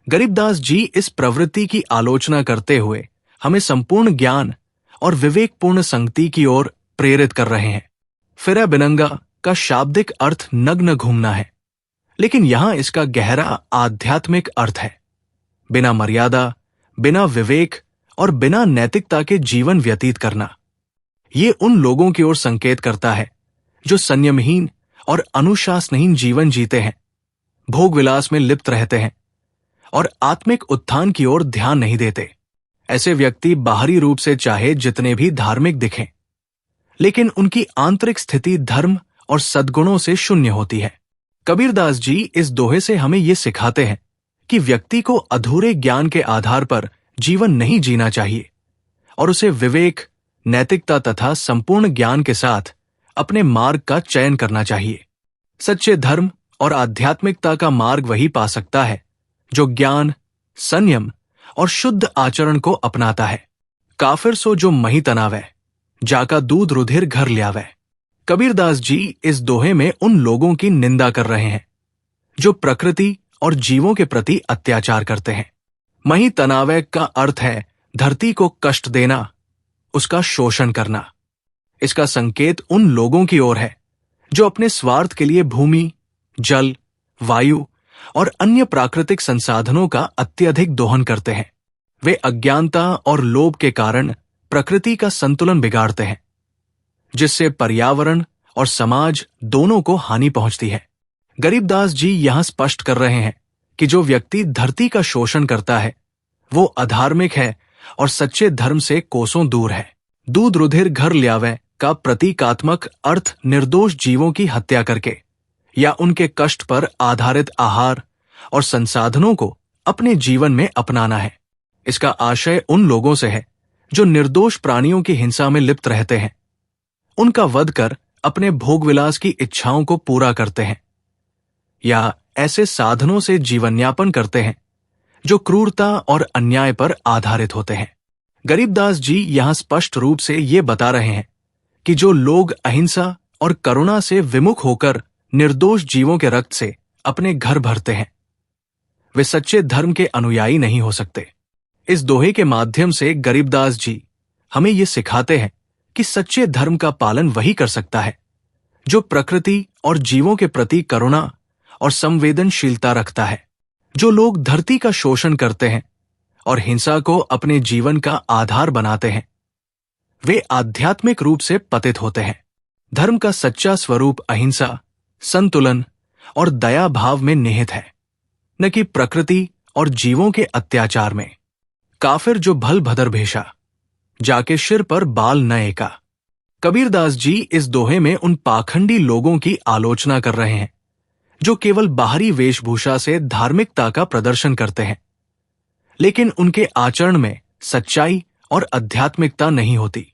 गरीबदास जी इस प्रवृत्ति की आलोचना करते हुए हमें संपूर्ण ज्ञान और विवेकपूर्ण संगति की ओर प्रेरित कर रहे हैं। फिरै बिनंगा का शाब्दिक अर्थ नग्न घूमना है, लेकिन यहां इसका गहरा आध्यात्मिक अर्थ है बिना मर्यादा, बिना विवेक और बिना नैतिकता के जीवन व्यतीत करना। ये उन लोगों की ओर संकेत करता है जो संयमहीन और अनुशासनहीन जीवन जीते हैं, भोग विलास में लिप्त रहते हैं और आत्मिक उत्थान की ओर ध्यान नहीं देते। ऐसे व्यक्ति बाहरी रूप से चाहे जितने भी धार्मिक दिखें, लेकिन उनकी आंतरिक स्थिति धर्म और सद्गुणों से शून्य होती है। कबीरदास जी इस दोहे से हमें ये सिखाते हैं कि व्यक्ति को अधूरे ज्ञान के आधार पर जीवन नहीं जीना चाहिए और उसे विवेक, नैतिकता तथा संपूर्ण ज्ञान के साथ अपने मार्ग का चयन करना चाहिए। सच्चे धर्म और आध्यात्मिकता का मार्ग वही पा सकता है जो ज्ञान, संयम और शुद्ध आचरण को अपनाता है। काफिर सो जो मही तनावै, जाका दूध रुधिर घर ल्यावै। कबीरदास जी इस दोहे में उन लोगों की निंदा कर रहे हैं जो प्रकृति और जीवों के प्रति अत्याचार करते हैं। मही तनावै का अर्थ है धरती को कष्ट देना, उसका शोषण करना। इसका संकेत उन लोगों की ओर है जो अपने स्वार्थ के लिए भूमि, जल, वायु और अन्य प्राकृतिक संसाधनों का अत्यधिक दोहन करते हैं। वे अज्ञानता और लोभ के कारण प्रकृति का संतुलन बिगाड़ते हैं, जिससे पर्यावरण और समाज दोनों को हानि पहुंचती है। गरीबदास जी यहां स्पष्ट कर रहे हैं कि जो व्यक्ति धरती का शोषण करता है वो अधार्मिक है और सच्चे धर्म से कोसों दूर है। दूध रुधिर घर ल्यावै का प्रतीकात्मक अर्थ निर्दोष जीवों की हत्या करके या उनके कष्ट पर आधारित आहार और संसाधनों को अपने जीवन में अपनाना है। इसका आशय उन लोगों से है जो निर्दोष प्राणियों की हिंसा में लिप्त रहते हैं, उनका वध कर अपने भोग विलास की इच्छाओं को पूरा करते हैं, या ऐसे साधनों से जीवन यापन करते हैं जो क्रूरता और अन्याय पर आधारित होते हैं। गरीबदास जी यहाँ स्पष्ट रूप से ये बता रहे हैं कि जो लोग अहिंसा और करुणा से विमुख होकर निर्दोष जीवों के रक्त से अपने घर भरते हैं, वे सच्चे धर्म के अनुयायी नहीं हो सकते। इस दोहे के माध्यम से गरीबदास जी हमें ये सिखाते हैं कि सच्चे धर्म का पालन वही कर सकता है जो प्रकृति और जीवों के प्रति करुणा और संवेदनशीलता रखता है। जो लोग धरती का शोषण करते हैं और हिंसा को अपने जीवन का आधार बनाते हैं, वे आध्यात्मिक रूप से पतित होते हैं। धर्म का सच्चा स्वरूप अहिंसा, संतुलन और दया भाव में निहित है, न कि प्रकृति और जीवों के अत्याचार में। काफिर जो भल भदर भेषा, जाके सिर पर बाल न एका। कबीरदास जी इस दोहे में उन पाखंडी लोगों की आलोचना कर रहे हैं जो केवल बाहरी वेशभूषा से धार्मिकता का प्रदर्शन करते हैं, लेकिन उनके आचरण में सच्चाई और आध्यात्मिकता नहीं होती।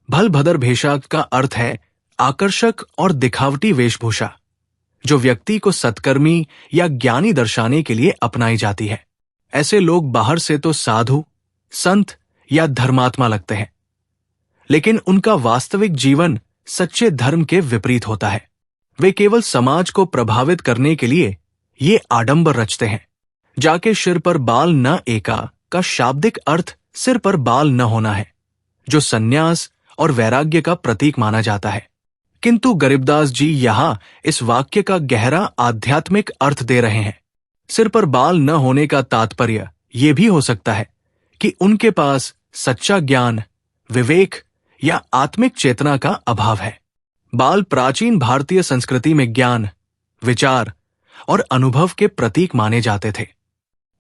भल भदर भेषा का अर्थ है आकर्षक और दिखावटी वेशभूषा जो व्यक्ति को सत्कर्मी या ज्ञानी दर्शाने के लिए अपनाई जाती है। ऐसे लोग बाहर से तो साधु, संत या धर्मात्मा लगते हैं, लेकिन उनका वास्तविक जीवन सच्चे धर्म के विपरीत होता है। वे केवल समाज को प्रभावित करने के लिए ये आडंबर रचते हैं। जाके सिर पर बाल न एका का शाब्दिक अर्थ सिर पर बाल न होना है, जो सन्यास और वैराग्य का प्रतीक माना जाता है। किंतु गरीबदास जी यहाँ इस वाक्य का गहरा आध्यात्मिक अर्थ दे रहे हैं। सिर पर बाल न होने का तात्पर्य ये भी हो सकता है कि उनके पास सच्चा ज्ञान, विवेक या आत्मिक चेतना का अभाव है। बाल प्राचीन भारतीय संस्कृति में ज्ञान, विचार और अनुभव के प्रतीक माने जाते थे।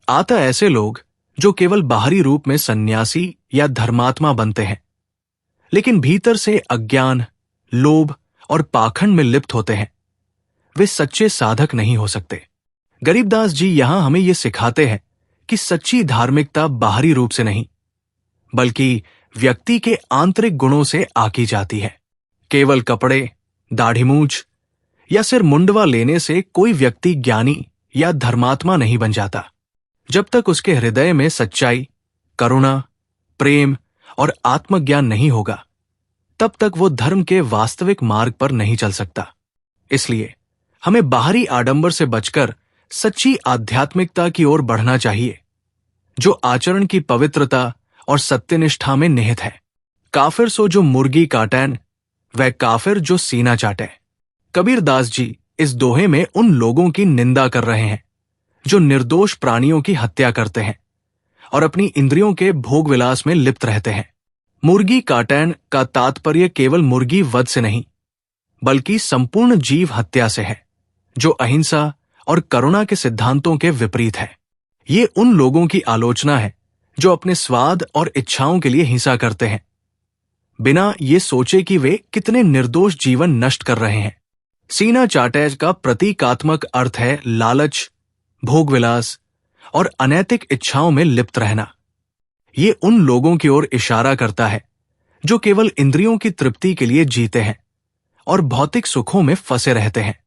अतः ऐसे लोग जो केवल बाहरी रूप में सन्यासी या धर्मात्मा बनते हैं, लेकिन भीतर से अज्ञान, लोभ और पाखंड में लिप्त होते हैं, वे सच्चे साधक नहीं हो सकते। गरीबदास जी यहां हमें ये सिखाते हैं कि सच्ची धार्मिकता बाहरी रूप से नहीं, बल्कि व्यक्ति के आंतरिक गुणों से आकी जाती है। केवल कपड़े, दाढ़ी मूंछ या सिर मुंडवा लेने से कोई व्यक्ति ज्ञानी या धर्मात्मा नहीं बन जाता। जब तक उसके हृदय में सच्चाई, करुणा, प्रेम और आत्मज्ञान नहीं होगा, तब तक वो धर्म के वास्तविक मार्ग पर नहीं चल सकता। इसलिए हमें बाहरी आडंबर से बचकर सच्ची आध्यात्मिकता की ओर बढ़ना चाहिए, जो आचरण की पवित्रता और सत्यनिष्ठा में निहित है। काफिर सो जो मुर्गी काटैन, वह काफिर जो सीना चाटे। कबीरदास जी इस दोहे में उन लोगों की निंदा कर रहे हैं जो निर्दोष प्राणियों की हत्या करते हैं और अपनी इंद्रियों के भोग विलास में लिप्त रहते हैं। मुर्गी काटैन का तात्पर्य केवल मुर्गी वध से नहीं, बल्कि संपूर्ण जीव हत्या से है, जो अहिंसा और करुणा के सिद्धांतों के विपरीत है। ये उन लोगों की आलोचना है जो अपने स्वाद और इच्छाओं के लिए हिंसा करते हैं, बिना ये सोचे कि वे कितने निर्दोष जीवन नष्ट कर रहे हैं। सीना चाटे का प्रतीकात्मक अर्थ है लालच, भोगविलास और अनैतिक इच्छाओं में लिप्त रहना। ये उन लोगों की ओर इशारा करता है जो केवल इंद्रियों की तृप्ति के लिए जीते हैं और भौतिक सुखों में फंसे रहते हैं।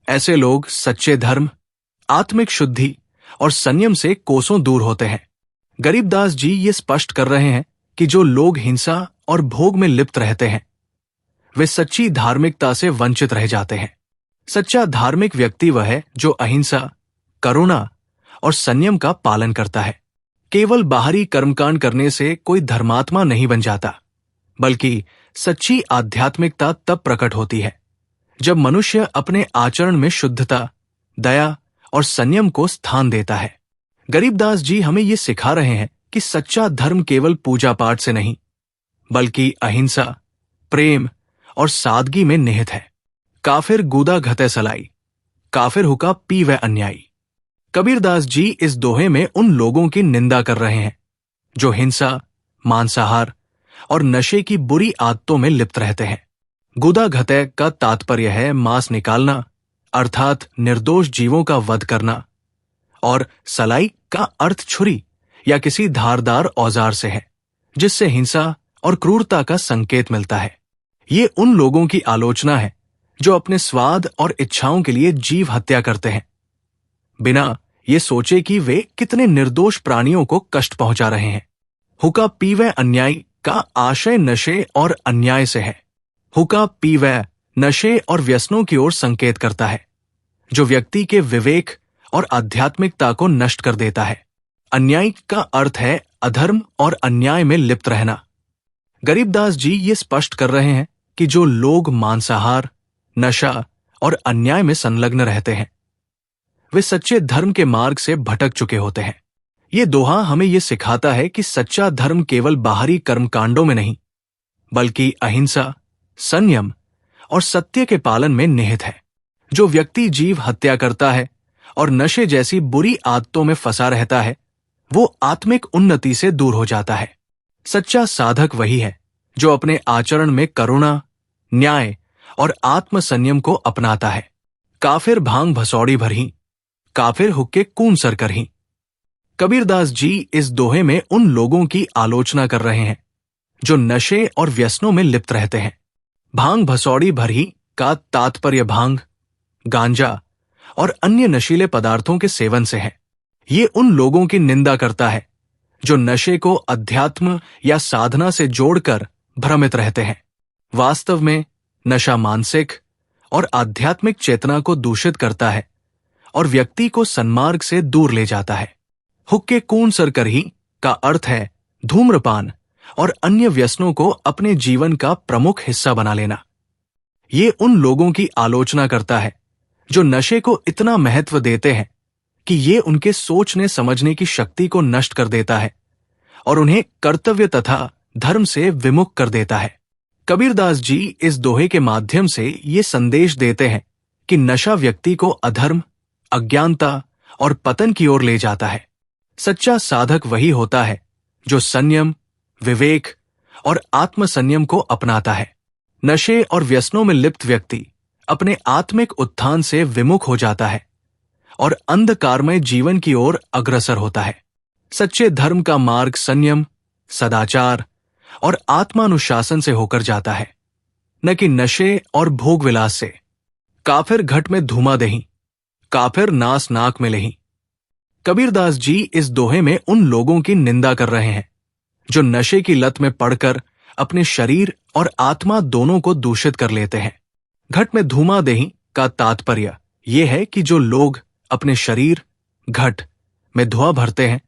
ऐसे लोग सच्चे धर्म, आत्मिक शुद्धि और संयम से कोसों दूर होते हैं। गरीबदास जी ये स्पष्ट कर रहे हैं कि जो लोग हिंसा और भोग में लिप्त रहते हैं, वे सच्ची धार्मिकता से वंचित रह जाते हैं। सच्चा धार्मिक व्यक्ति वह है जो अहिंसा, करुणा और संयम का पालन करता है। केवल बाहरी कर्मकांड करने से कोई धर्मात्मा नहीं बन जाता, बल्कि सच्ची आध्यात्मिकता तब प्रकट होती है जब मनुष्य अपने आचरण में शुद्धता, दया और संयम को स्थान देता है। गरीबदास जी हमें ये सिखा रहे हैं कि सच्चा धर्म केवल पूजा पाठ से नहीं, बल्कि अहिंसा, प्रेम और सादगी में निहित है। काफिर गूदा घते सलाई, काफिर हुका पी व अन्यायी। कबीरदास जी इस दोहे में उन लोगों की निंदा कर रहे हैं जो हिंसा, मांसाहार और नशे की बुरी आदतों में लिप्त रहते हैं। गुदा घते का तात्पर्य है मांस निकालना, अर्थात निर्दोष जीवों का वध करना, और सलाई का अर्थ छुरी या किसी धारदार औजार से है, जिससे हिंसा और क्रूरता का संकेत मिलता है। ये उन लोगों की आलोचना है जो अपने स्वाद और इच्छाओं के लिए जीव हत्या करते हैं, बिना ये सोचे कि वे कितने निर्दोष प्राणियों को कष्ट पहुंचा रहे हैं। हुक्का पीवे अन्यायी का आशय नशे और अन्याय से है। हुक्का पीवे नशे और व्यसनों की ओर संकेत करता है, जो व्यक्ति के विवेक और आध्यात्मिकता को नष्ट कर देता है। अन्यायी का अर्थ है अधर्म और अन्याय में लिप्त रहना। गरीबदास जी ये स्पष्ट कर रहे हैं कि जो लोग मांसाहार, नशा और अन्याय में संलग्न रहते हैं, वे सच्चे धर्म के मार्ग से भटक चुके होते हैं। ये दोहा हमें ये सिखाता है कि सच्चा धर्म केवल बाहरी कर्मकांडों में नहीं, बल्कि अहिंसा, संयम और सत्य के पालन में निहित है। जो व्यक्ति जीव हत्या करता है और नशे जैसी बुरी आदतों में फंसा रहता है, वो आत्मिक उन्नति से दूर हो जाता है। सच्चा साधक वही है जो अपने आचरण में करुणा, न्याय और आत्म संयम को अपनाता है। काफिर भांग भसौड़ी भरहीं, काफिर हुक्के कून सर करहीं। कबीरदास जी इस दोहे में उन लोगों की आलोचना कर रहे हैं जो नशे और व्यसनों में लिप्त रहते हैं। भांग भसौड़ी भरहीं का तात्पर्य भांग, गांजा और अन्य नशीले पदार्थों के सेवन से है। ये उन लोगों की निंदा करता है जो नशे को अध्यात्म या साधना से जोड़कर भ्रमित रहते हैं। वास्तव में नशा मानसिक और आध्यात्मिक चेतना को दूषित करता है और व्यक्ति को सन्मार्ग से दूर ले जाता है। हुक्के कून सर करहीं का अर्थ है धूम्रपान और अन्य व्यसनों को अपने जीवन का प्रमुख हिस्सा बना लेना। ये उन लोगों की आलोचना करता है जो नशे को इतना महत्व देते हैं कि ये उनके सोचने समझने की शक्ति को नष्ट कर देता है और उन्हें कर्तव्य तथा धर्म से विमुख कर देता है। कबीरदास जी इस दोहे के माध्यम से ये संदेश देते हैं कि नशा व्यक्ति को अधर्म, अज्ञानता और पतन की ओर ले जाता है। सच्चा साधक वही होता है जो संयम, विवेक और आत्मसंयम को अपनाता है। नशे और व्यसनों में लिप्त व्यक्ति अपने आत्मिक उत्थान से विमुख हो जाता है और अंधकारमय जीवन की ओर अग्रसर होता है। सच्चे धर्म का मार्ग संयम, सदाचार और आत्मानुशासन से होकर जाता है, न कि नशे और भोग विलास से। काफिर घट में धूमा दहीं, काफिर नास नाक में लहीं। कबीरदास जी इस दोहे में उन लोगों की निंदा कर रहे हैं जो नशे की लत में पड़कर अपने शरीर और आत्मा दोनों को दूषित कर लेते हैं। घट में धूमा दहीं का तात्पर्य यह है कि जो लोग अपने शरीर, घट में धुआं भरते हैं,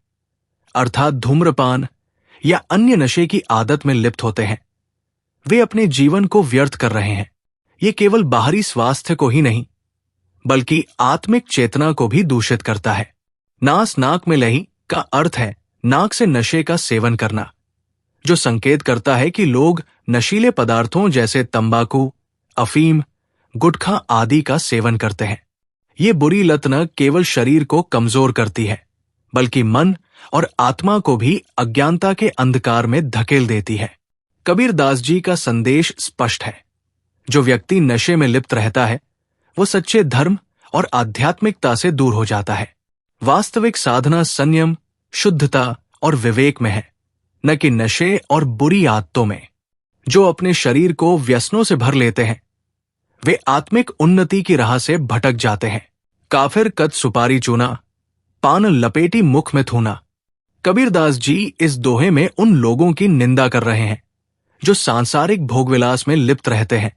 अर्थात धूम्रपान या अन्य नशे की आदत में लिप्त होते हैं, वे अपने जीवन को व्यर्थ कर रहे हैं। ये केवल बाहरी स्वास्थ्य को ही नहीं, बल्कि आत्मिक चेतना को भी दूषित करता है। नास नाक में लहीं का अर्थ है नाक से नशे का सेवन करना, जो संकेत करता है कि लोग नशीले पदार्थों जैसे तंबाकू, अफीम, गुटखा आदि का सेवन करते हैं। ये बुरी लत न केवल शरीर को कमजोर करती है, बल्कि मन और आत्मा को भी अज्ञानता के अंधकार में धकेल देती है। कबीरदास जी का संदेश स्पष्ट है, जो व्यक्ति नशे में लिप्त रहता है, वो सच्चे धर्म और आध्यात्मिकता से दूर हो जाता है। वास्तविक साधना संयम, शुद्धता और विवेक में है, न कि नशे और बुरी आदतों में। जो अपने शरीर को व्यसनों से भर लेते हैं, वे आत्मिक उन्नति की राह से भटक जाते हैं। काफिर कद सुपारी चूना, पान लपेटी मुख में थूना। कबीरदास जी इस दोहे में उन लोगों की निंदा कर रहे हैं जो सांसारिक भोगविलास में लिप्त रहते हैं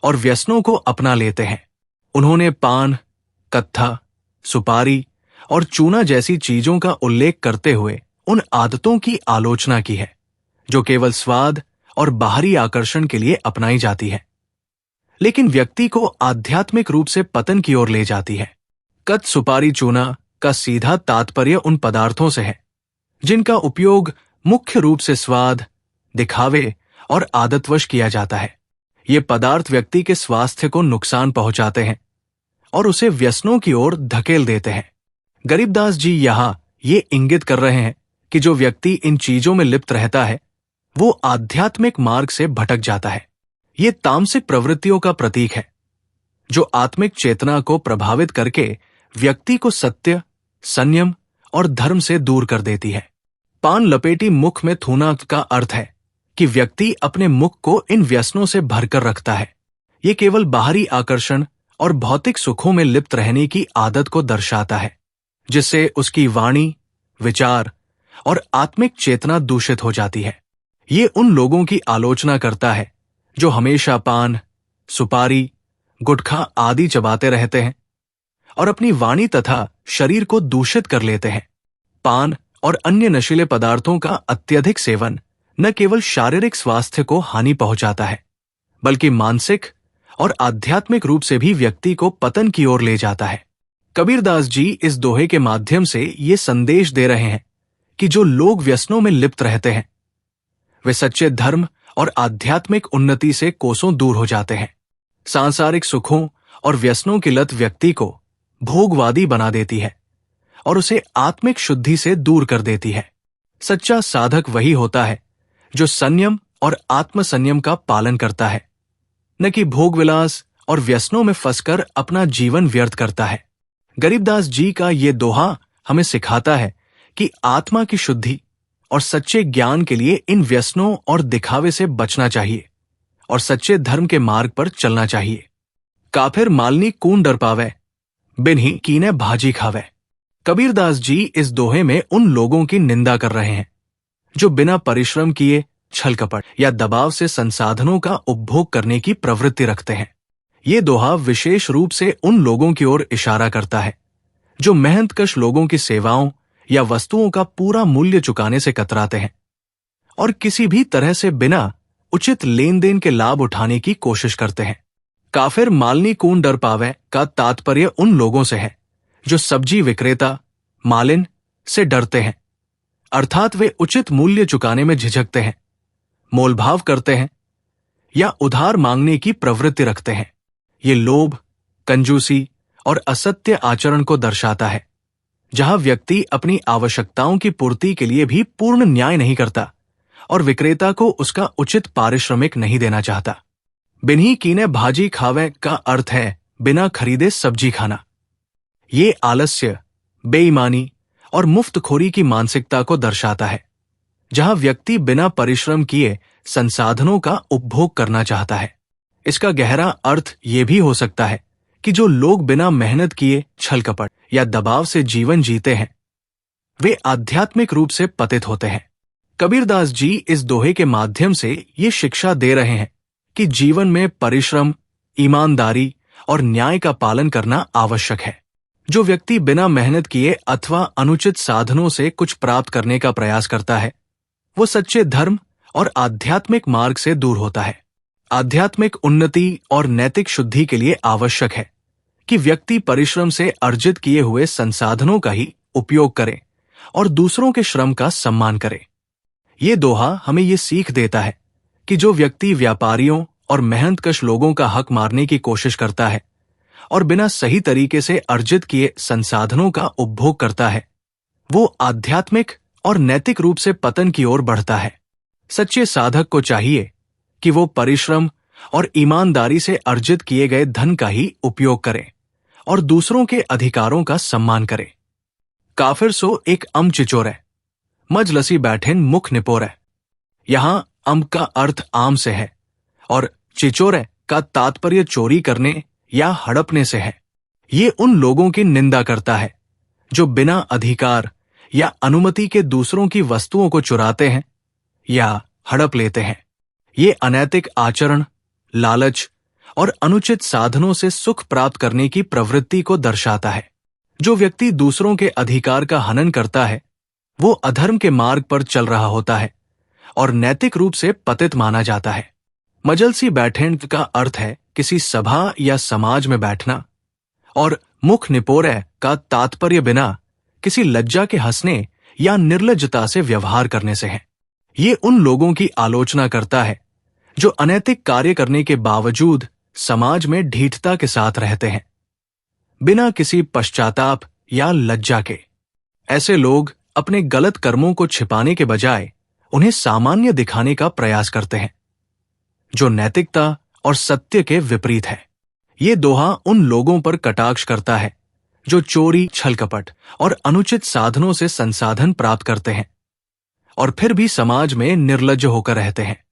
और व्यसनों को अपना लेते हैं। उन्होंने पान, कत्था, सुपारी और चूना जैसी चीजों का उल्लेख करते हुए उन आदतों की आलोचना की है जो केवल स्वाद और बाहरी आकर्षण के लिए अपनाई जाती है, लेकिन व्यक्ति को आध्यात्मिक रूप से पतन की ओर ले जाती है। कद सुपारी चूना का सीधा तात्पर्य उन पदार्थों से है जिनका उपयोग मुख्य रूप से स्वाद, दिखावे और आदतवश किया जाता है। ये पदार्थ व्यक्ति के स्वास्थ्य को नुकसान पहुंचाते हैं और उसे व्यसनों की ओर धकेल देते हैं। गरीबदास जी यहाँ ये इंगित कर रहे हैं कि जो व्यक्ति इन चीजों में लिप्त रहता है, वो आध्यात्मिक मार्ग से भटक जाता है। ये तामसिक प्रवृत्तियों का प्रतीक है जो आत्मिक चेतना को प्रभावित करके व्यक्ति को सत्य, संयम और धर्म से दूर कर देती है। पान लपेटी मुख में थूना का अर्थ है कि व्यक्ति अपने मुख को इन व्यसनों से भरकर रखता है। ये केवल बाहरी आकर्षण और भौतिक सुखों में लिप्त रहने की आदत को दर्शाता है, जिससे उसकी वाणी, विचार और आत्मिक चेतना दूषित हो जाती है। ये उन लोगों की आलोचना करता है जो हमेशा पान, सुपारी, गुटखा आदि चबाते रहते हैं और अपनी वाणी तथा शरीर को दूषित कर लेते हैं। पान और अन्य नशीले पदार्थों का अत्यधिक सेवन न केवल शारीरिक स्वास्थ्य को हानि पहुंचाता है, बल्कि मानसिक और आध्यात्मिक रूप से भी व्यक्ति को पतन की ओर ले जाता है। कबीरदास जी इस दोहे के माध्यम से ये संदेश दे रहे हैं कि जो लोग व्यसनों में लिप्त रहते हैं, वे सच्चे धर्म और आध्यात्मिक उन्नति से कोसों दूर हो जाते हैं। सांसारिक सुखों और व्यसनों की लत व्यक्ति को भोगवादी बना देती है और उसे आत्मिक शुद्धि से दूर कर देती है। सच्चा साधक वही होता है जो संयम और आत्मसंयम का पालन करता है, न कि भोगविलास और व्यसनों में फंसकर अपना जीवन व्यर्थ करता है। गरीबदास जी का ये दोहा हमें सिखाता है कि आत्मा की शुद्धि और सच्चे ज्ञान के लिए इन व्यसनों और दिखावे से बचना चाहिए और सच्चे धर्म के मार्ग पर चलना चाहिए। काफिर मालनी कून डर पावे, बिन ही कीने भाजी खावे। कबीरदास जी इस दोहे में उन लोगों की निंदा कर रहे हैं जो बिना परिश्रम किए छल कपट या दबाव से संसाधनों का उपभोग करने की प्रवृत्ति रखते हैं। ये दोहा विशेष रूप से उन लोगों की ओर इशारा करता है जो मेहनतकश लोगों की सेवाओं या वस्तुओं का पूरा मूल्य चुकाने से कतराते हैं और किसी भी तरह से बिना उचित लेन देन के लाभ उठाने की कोशिश करते हैं। काफिर मालनी कून डर पावे का तात्पर्य उन लोगों से है जो सब्जी विक्रेता मालिन से डरते हैं, अर्थात वे उचित मूल्य चुकाने में झिझकते हैं, मोलभाव करते हैं या उधार मांगने की प्रवृत्ति रखते हैं। ये लोभ, कंजूसी और असत्य आचरण को दर्शाता है, जहां व्यक्ति अपनी आवश्यकताओं की पूर्ति के लिए भी पूर्ण न्याय नहीं करता और विक्रेता को उसका उचित पारिश्रमिक नहीं देना चाहता। बिन्ही कीने भाजी खावे का अर्थ है बिना खरीदे सब्जी खाना। ये आलस्य, बेईमानी और मुफ्तखोरी की मानसिकता को दर्शाता है, जहां व्यक्ति बिना परिश्रम किए संसाधनों का उपभोग करना चाहता है। इसका गहरा अर्थ ये भी हो सकता है कि जो लोग बिना मेहनत किए छल कपट या दबाव से जीवन जीते हैं, वे आध्यात्मिक रूप से पतित होते हैं। कबीरदास जी इस दोहे के माध्यम से ये शिक्षा दे रहे हैं कि जीवन में परिश्रम, ईमानदारी और न्याय का पालन करना आवश्यक है। जो व्यक्ति बिना मेहनत किए अथवा अनुचित साधनों से कुछ प्राप्त करने का प्रयास करता है, वो सच्चे धर्म और आध्यात्मिक मार्ग से दूर होता है। आध्यात्मिक उन्नति और नैतिक शुद्धि के लिए आवश्यक है कि व्यक्ति परिश्रम से अर्जित किए हुए संसाधनों का ही उपयोग करे और दूसरों के श्रम का सम्मान करे। ये दोहा हमें ये सीख देता है कि जो व्यक्ति व्यापारियों और मेहनतकश लोगों का हक मारने की कोशिश करता है और बिना सही तरीके से अर्जित किए संसाधनों का उपभोग करता है, वो आध्यात्मिक और नैतिक रूप से पतन की ओर बढ़ता है। सच्चे साधक को चाहिए कि वो परिश्रम और ईमानदारी से अर्जित किए गए धन का ही उपयोग करे और दूसरों के अधिकारों का सम्मान करे। काफिर सो एक अम चिचोरे, मजलसी बैठेन मुख निपोरे। यहां अम का अर्थ आम से है और चिचोरे का तात्पर्य चोरी करने या हड़पने से है। ये उन लोगों की निंदा करता है जो बिना अधिकार या अनुमति के दूसरों की वस्तुओं को चुराते हैं या हड़प लेते हैं। ये अनैतिक आचरण, लालच और अनुचित साधनों से सुख प्राप्त करने की प्रवृत्ति को दर्शाता है। जो व्यक्ति दूसरों के अधिकार का हनन करता है, वो अधर्म के मार्ग पर चल रहा होता है और नैतिक रूप से पतित माना जाता है। मजलसी बैठेन का अर्थ है किसी सभा या समाज में बैठना और मुख निपोरे का तात्पर्य बिना किसी लज्जा के हंसने या निर्लज्जता से व्यवहार करने से है। ये उन लोगों की आलोचना करता है जो अनैतिक कार्य करने के बावजूद समाज में ढीठता के साथ रहते हैं, बिना किसी पश्चाताप या लज्जा के। ऐसे लोग अपने गलत कर्मों को छिपाने के बजाय उन्हें सामान्य दिखाने का प्रयास करते हैं, जो नैतिकता और सत्य के विपरीत है। ये दोहा उन लोगों पर कटाक्ष करता है जो चोरी, छल कपट और अनुचित साधनों से संसाधन प्राप्त करते हैं और फिर भी समाज में निर्लज्ज होकर रहते हैं।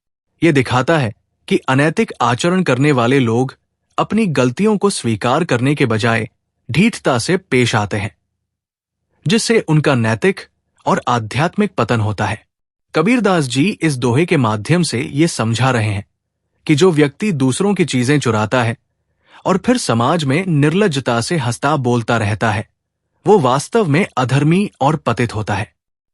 ये दिखाता है कि अनैतिक आचरण करने वाले लोग अपनी गलतियों को स्वीकार करने के बजाय ढीठता से पेश आते हैं, जिससे उनका नैतिक और आध्यात्मिक पतन होता है। कबीरदास जी इस दोहे के माध्यम से ये समझा रहे हैं कि जो व्यक्ति दूसरों की चीजें चुराता है और फिर समाज में निर्लज्जता से हंसता बोलता रहता है, वो वास्तव में अधर्मी और पतित होता है।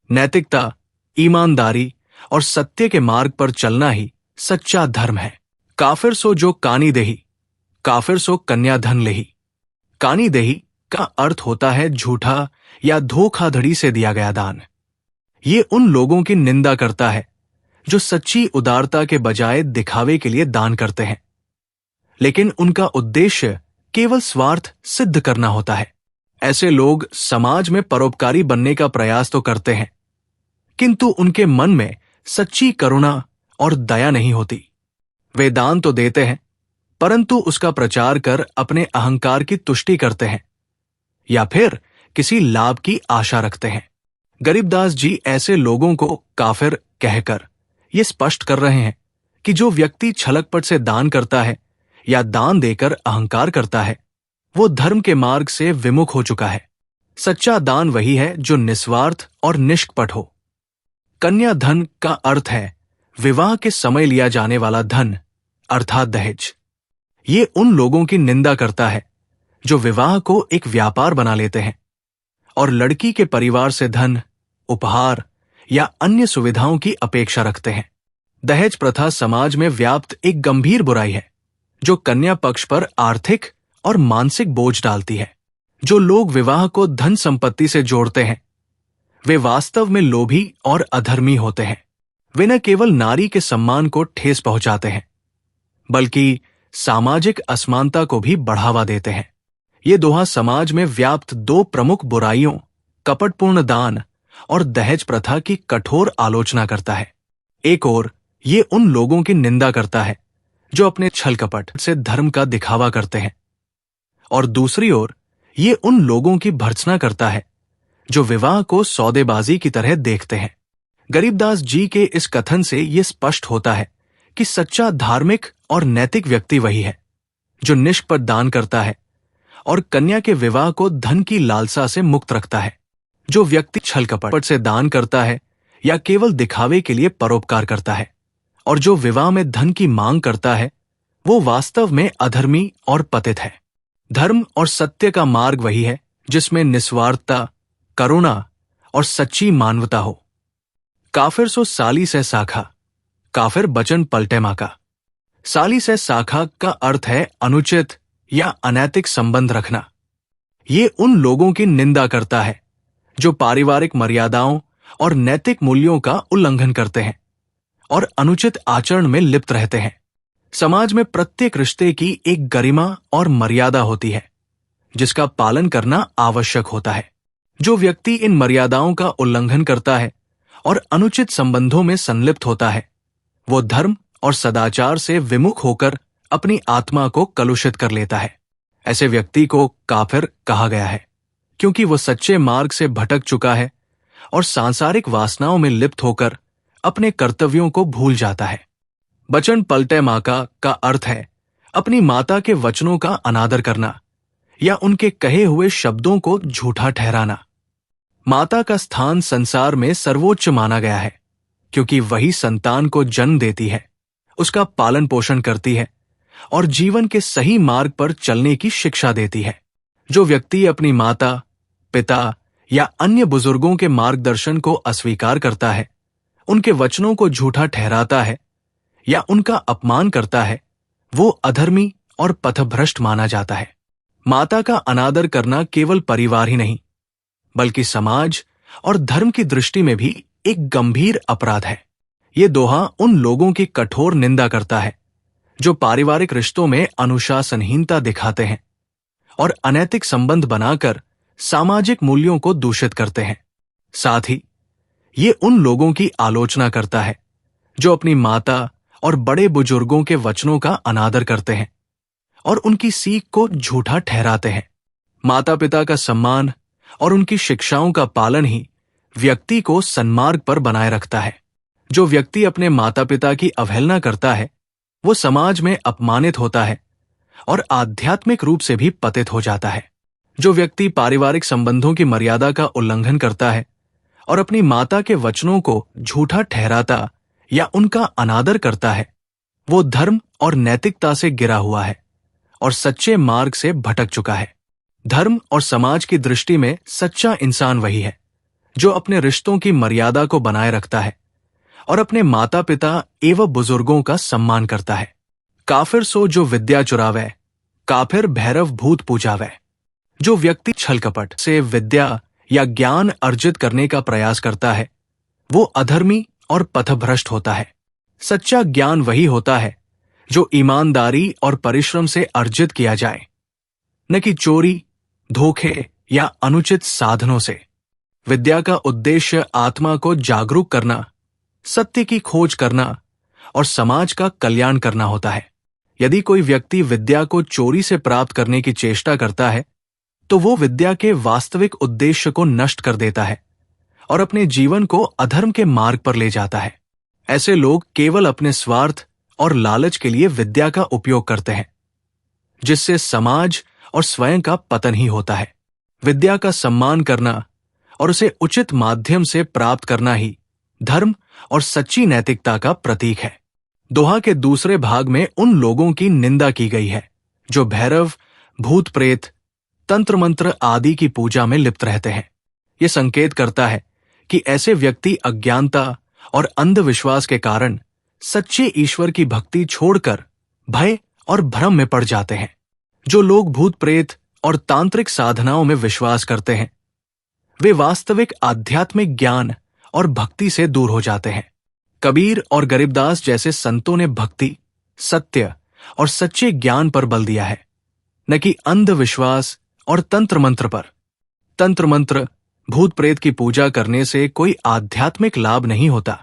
नैतिकता, ईमानदारी और सत्य के मार्ग पर चलना ही सच्चा धर्म है। काफिर सो जो कानी देही, काफिर सो कन्या धन लेही। कानी देही का अर्थ होता है झूठा या धोखाधड़ी से दिया गया दान। ये उन लोगों की निंदा करता है जो सच्ची उदारता के बजाय दिखावे के लिए दान करते हैं, लेकिन उनका उद्देश्य केवल स्वार्थ सिद्ध करना होता है। ऐसे लोग समाज में परोपकारी बनने का प्रयास तो करते हैं, किंतु उनके मन में सच्ची करुणा और दया नहीं होती। वे दान तो देते हैं, परंतु उसका प्रचार कर अपने अहंकार की तुष्टि करते हैं या फिर किसी लाभ की आशा रखते हैं। गरीबदास जी ऐसे लोगों को काफिर कहकर ये स्पष्ट कर रहे हैं कि जो व्यक्ति छलकपट से दान करता है या दान देकर अहंकार करता है, वो धर्म के मार्ग से विमुख हो चुका है। सच्चा दान वही है जो निस्वार्थ और निष्कपट हो। कन्या धन का अर्थ है विवाह के समय लिया जाने वाला धन, अर्थात दहेज। ये उन लोगों की निंदा करता है जो विवाह को एक व्यापार बना लेते हैं और लड़की के परिवार से धन, उपहार या अन्य सुविधाओं की अपेक्षा रखते हैं। दहेज प्रथा समाज में व्याप्त एक गंभीर बुराई है जो कन्या पक्ष पर आर्थिक और मानसिक बोझ डालती है। जो लोग विवाह को धन संपत्ति से जोड़ते हैं, वे वास्तव में लोभी और अधर्मी होते हैं। वे न केवल नारी के सम्मान को ठेस पहुंचाते हैं, बल्कि सामाजिक असमानता को भी बढ़ावा देते हैं। ये दोहा समाज में व्याप्त दो प्रमुख बुराइयों, कपटपूर्ण दान और दहेज प्रथा की कठोर आलोचना करता है। एक ओर ये उन लोगों की निंदा करता है जो अपने छल कपट से धर्म का दिखावा करते हैं, और दूसरी ओर ये उन लोगों की भर्त्सना करता है जो विवाह को सौदेबाजी की तरह देखते हैं। गरीबदास जी के इस कथन से ये स्पष्ट होता है कि सच्चा धार्मिक और नैतिक व्यक्ति वही है जो निष्कपट दान करता है और कन्या के विवाह को धन की लालसा से मुक्त रखता है। जो व्यक्ति छल कपट से दान करता है या केवल दिखावे के लिए परोपकार करता है और जो विवाह में धन की मांग करता है, वो वास्तव में अधर्मी और पतित है। धर्म और सत्य का मार्ग वही है जिसमें निस्वार्थता, करुणा और सच्ची मानवता हो। काफिर सो साली से साखा, काफिर बचन पलटे माका। साली से साखा का अर्थ है अनुचित या अनैतिक संबंध रखना। ये उन लोगों की निंदा करता है जो पारिवारिक मर्यादाओं और नैतिक मूल्यों का उल्लंघन करते हैं और अनुचित आचरण में लिप्त रहते हैं। समाज में प्रत्येक रिश्ते की एक गरिमा और मर्यादा होती है जिसका पालन करना आवश्यक होता है। जो व्यक्ति इन मर्यादाओं का उल्लंघन करता है और अनुचित संबंधों में संलिप्त होता है, वो धर्म और सदाचार से विमुख होकर अपनी आत्मा को कलुषित कर लेता है। ऐसे व्यक्ति को काफिर कहा गया है क्योंकि वो सच्चे मार्ग से भटक चुका है और सांसारिक वासनाओं में लिप्त होकर अपने कर्तव्यों को भूल जाता है। बचन पलटे माका का अर्थ है अपनी माता के वचनों का अनादर करना या उनके कहे हुए शब्दों को झूठा ठहराना। माता का स्थान संसार में सर्वोच्च माना गया है क्योंकि वही संतान को जन्म देती है, उसका पालन पोषण करती है और जीवन के सही मार्ग पर चलने की शिक्षा देती है। जो व्यक्ति अपनी माता, पिता या अन्य बुजुर्गों के मार्गदर्शन को अस्वीकार करता है, उनके वचनों को झूठा ठहराता है या उनका अपमान करता है, वो अधर्मी और पथभ्रष्ट माना जाता है। माता का अनादर करना केवल परिवार ही नहीं, बल्कि समाज और धर्म की दृष्टि में भी एक गंभीर अपराध है। ये दोहा उन लोगों की कठोर निंदा करता है जो पारिवारिक रिश्तों में अनुशासनहीनता दिखाते हैं और अनैतिक संबंध बनाकर सामाजिक मूल्यों को दूषित करते हैं। साथ ही ये उन लोगों की आलोचना करता है जो अपनी माता और बड़े बुजुर्गों के वचनों का अनादर करते हैं और उनकी सीख को झूठा ठहराते हैं। माता पिता का सम्मान और उनकी शिक्षाओं का पालन ही व्यक्ति को सन्मार्ग पर बनाए रखता है। जो व्यक्ति अपने माता पिता की अवहेलना करता है, वो समाज में अपमानित होता है और आध्यात्मिक रूप से भी पतित हो जाता है। जो व्यक्ति पारिवारिक संबंधों की मर्यादा का उल्लंघन करता है और अपनी माता के वचनों को झूठा ठहराता या उनका अनादर करता है, वो धर्म और नैतिकता से गिरा हुआ है और सच्चे मार्ग से भटक चुका है। धर्म और समाज की दृष्टि में सच्चा इंसान वही है जो अपने रिश्तों की मर्यादा को बनाए रखता है और अपने माता पिता एवं बुजुर्गों का सम्मान करता है। काफिर सो जो विद्या चुरावे, काफिर भैरव भूत पूजावे। जो व्यक्ति छल कपट से विद्या या ज्ञान अर्जित करने का प्रयास करता है, वो अधर्मी और पथभ्रष्ट होता है। सच्चा ज्ञान वही होता है जो ईमानदारी और परिश्रम से अर्जित किया जाए, न कि चोरी, धोखे या अनुचित साधनों से। विद्या का उद्देश्य आत्मा को जागरूक करना, सत्य की खोज करना और समाज का कल्याण करना होता है। यदि कोई व्यक्ति विद्या को चोरी से प्राप्त करने की चेष्टा करता है, तो वो विद्या के वास्तविक उद्देश्य को नष्ट कर देता है और अपने जीवन को अधर्म के मार्ग पर ले जाता है। ऐसे लोग केवल अपने स्वार्थ और लालच के लिए विद्या का उपयोग करते हैं, जिससे समाज और स्वयं का पतन ही होता है। विद्या का सम्मान करना और उसे उचित माध्यम से प्राप्त करना ही धर्म और सच्ची नैतिकता का प्रतीक है। दोहा के दूसरे भाग में उन लोगों की निंदा की गई है जो भैरव, भूत प्रेत, तंत्र मंत्र आदि की पूजा में लिप्त रहते हैं। ये संकेत करता है कि ऐसे व्यक्ति अज्ञानता और अंधविश्वास के कारण सच्चे ईश्वर की भक्ति छोड़कर भय और भ्रम में पड़ जाते हैं। जो लोग भूत प्रेत और तांत्रिक साधनाओं में विश्वास करते हैं, वे वास्तविक आध्यात्मिक ज्ञान और भक्ति से दूर हो जाते हैं। कबीर और गरीबदास जैसे संतों ने भक्ति, सत्य और सच्चे ज्ञान पर बल दिया है, न कि अंधविश्वास और तंत्र मंत्र पर। तंत्र मंत्र, भूत प्रेत की पूजा करने से कोई आध्यात्मिक लाभ नहीं होता,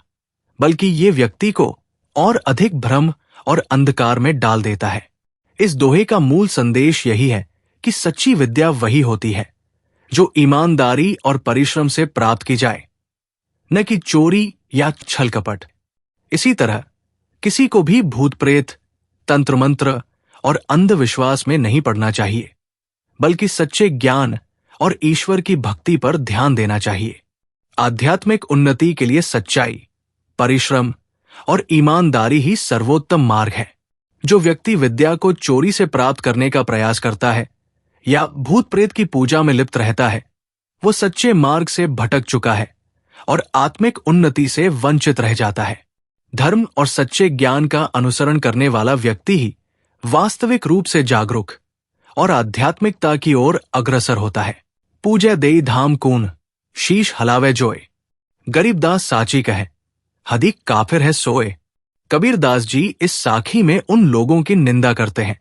बल्कि ये व्यक्ति को और अधिक भ्रम और अंधकार में डाल देता है। इस दोहे का मूल संदेश यही है कि सच्ची विद्या वही होती है जो ईमानदारी और परिश्रम से प्राप्त की जाए, न कि चोरी या छल कपट। इसी तरह किसी को भी भूत प्रेत, तंत्र मंत्र और अंधविश्वास में नहीं पड़ना चाहिए, बल्कि सच्चे ज्ञान और ईश्वर की भक्ति पर ध्यान देना चाहिए। आध्यात्मिक उन्नति के लिए सच्चाई, परिश्रम और ईमानदारी ही सर्वोत्तम मार्ग है। जो व्यक्ति विद्या को चोरी से प्राप्त करने का प्रयास करता है या भूत प्रेत की पूजा में लिप्त रहता है, वो सच्चे मार्ग से भटक चुका है और आत्मिक उन्नति से वंचित रह जाता है। धर्म और सच्चे ज्ञान का अनुसरण करने वाला व्यक्ति ही वास्तविक रूप से जागरूक और आध्यात्मिकता की ओर अग्रसर होता है। पूजै देई धाम कून, शीश हलावे जोए। गरीबदास साची कहे, हदी काफिर है सोए। कबीरदास जी इस साखी में उन लोगों की निंदा करते हैं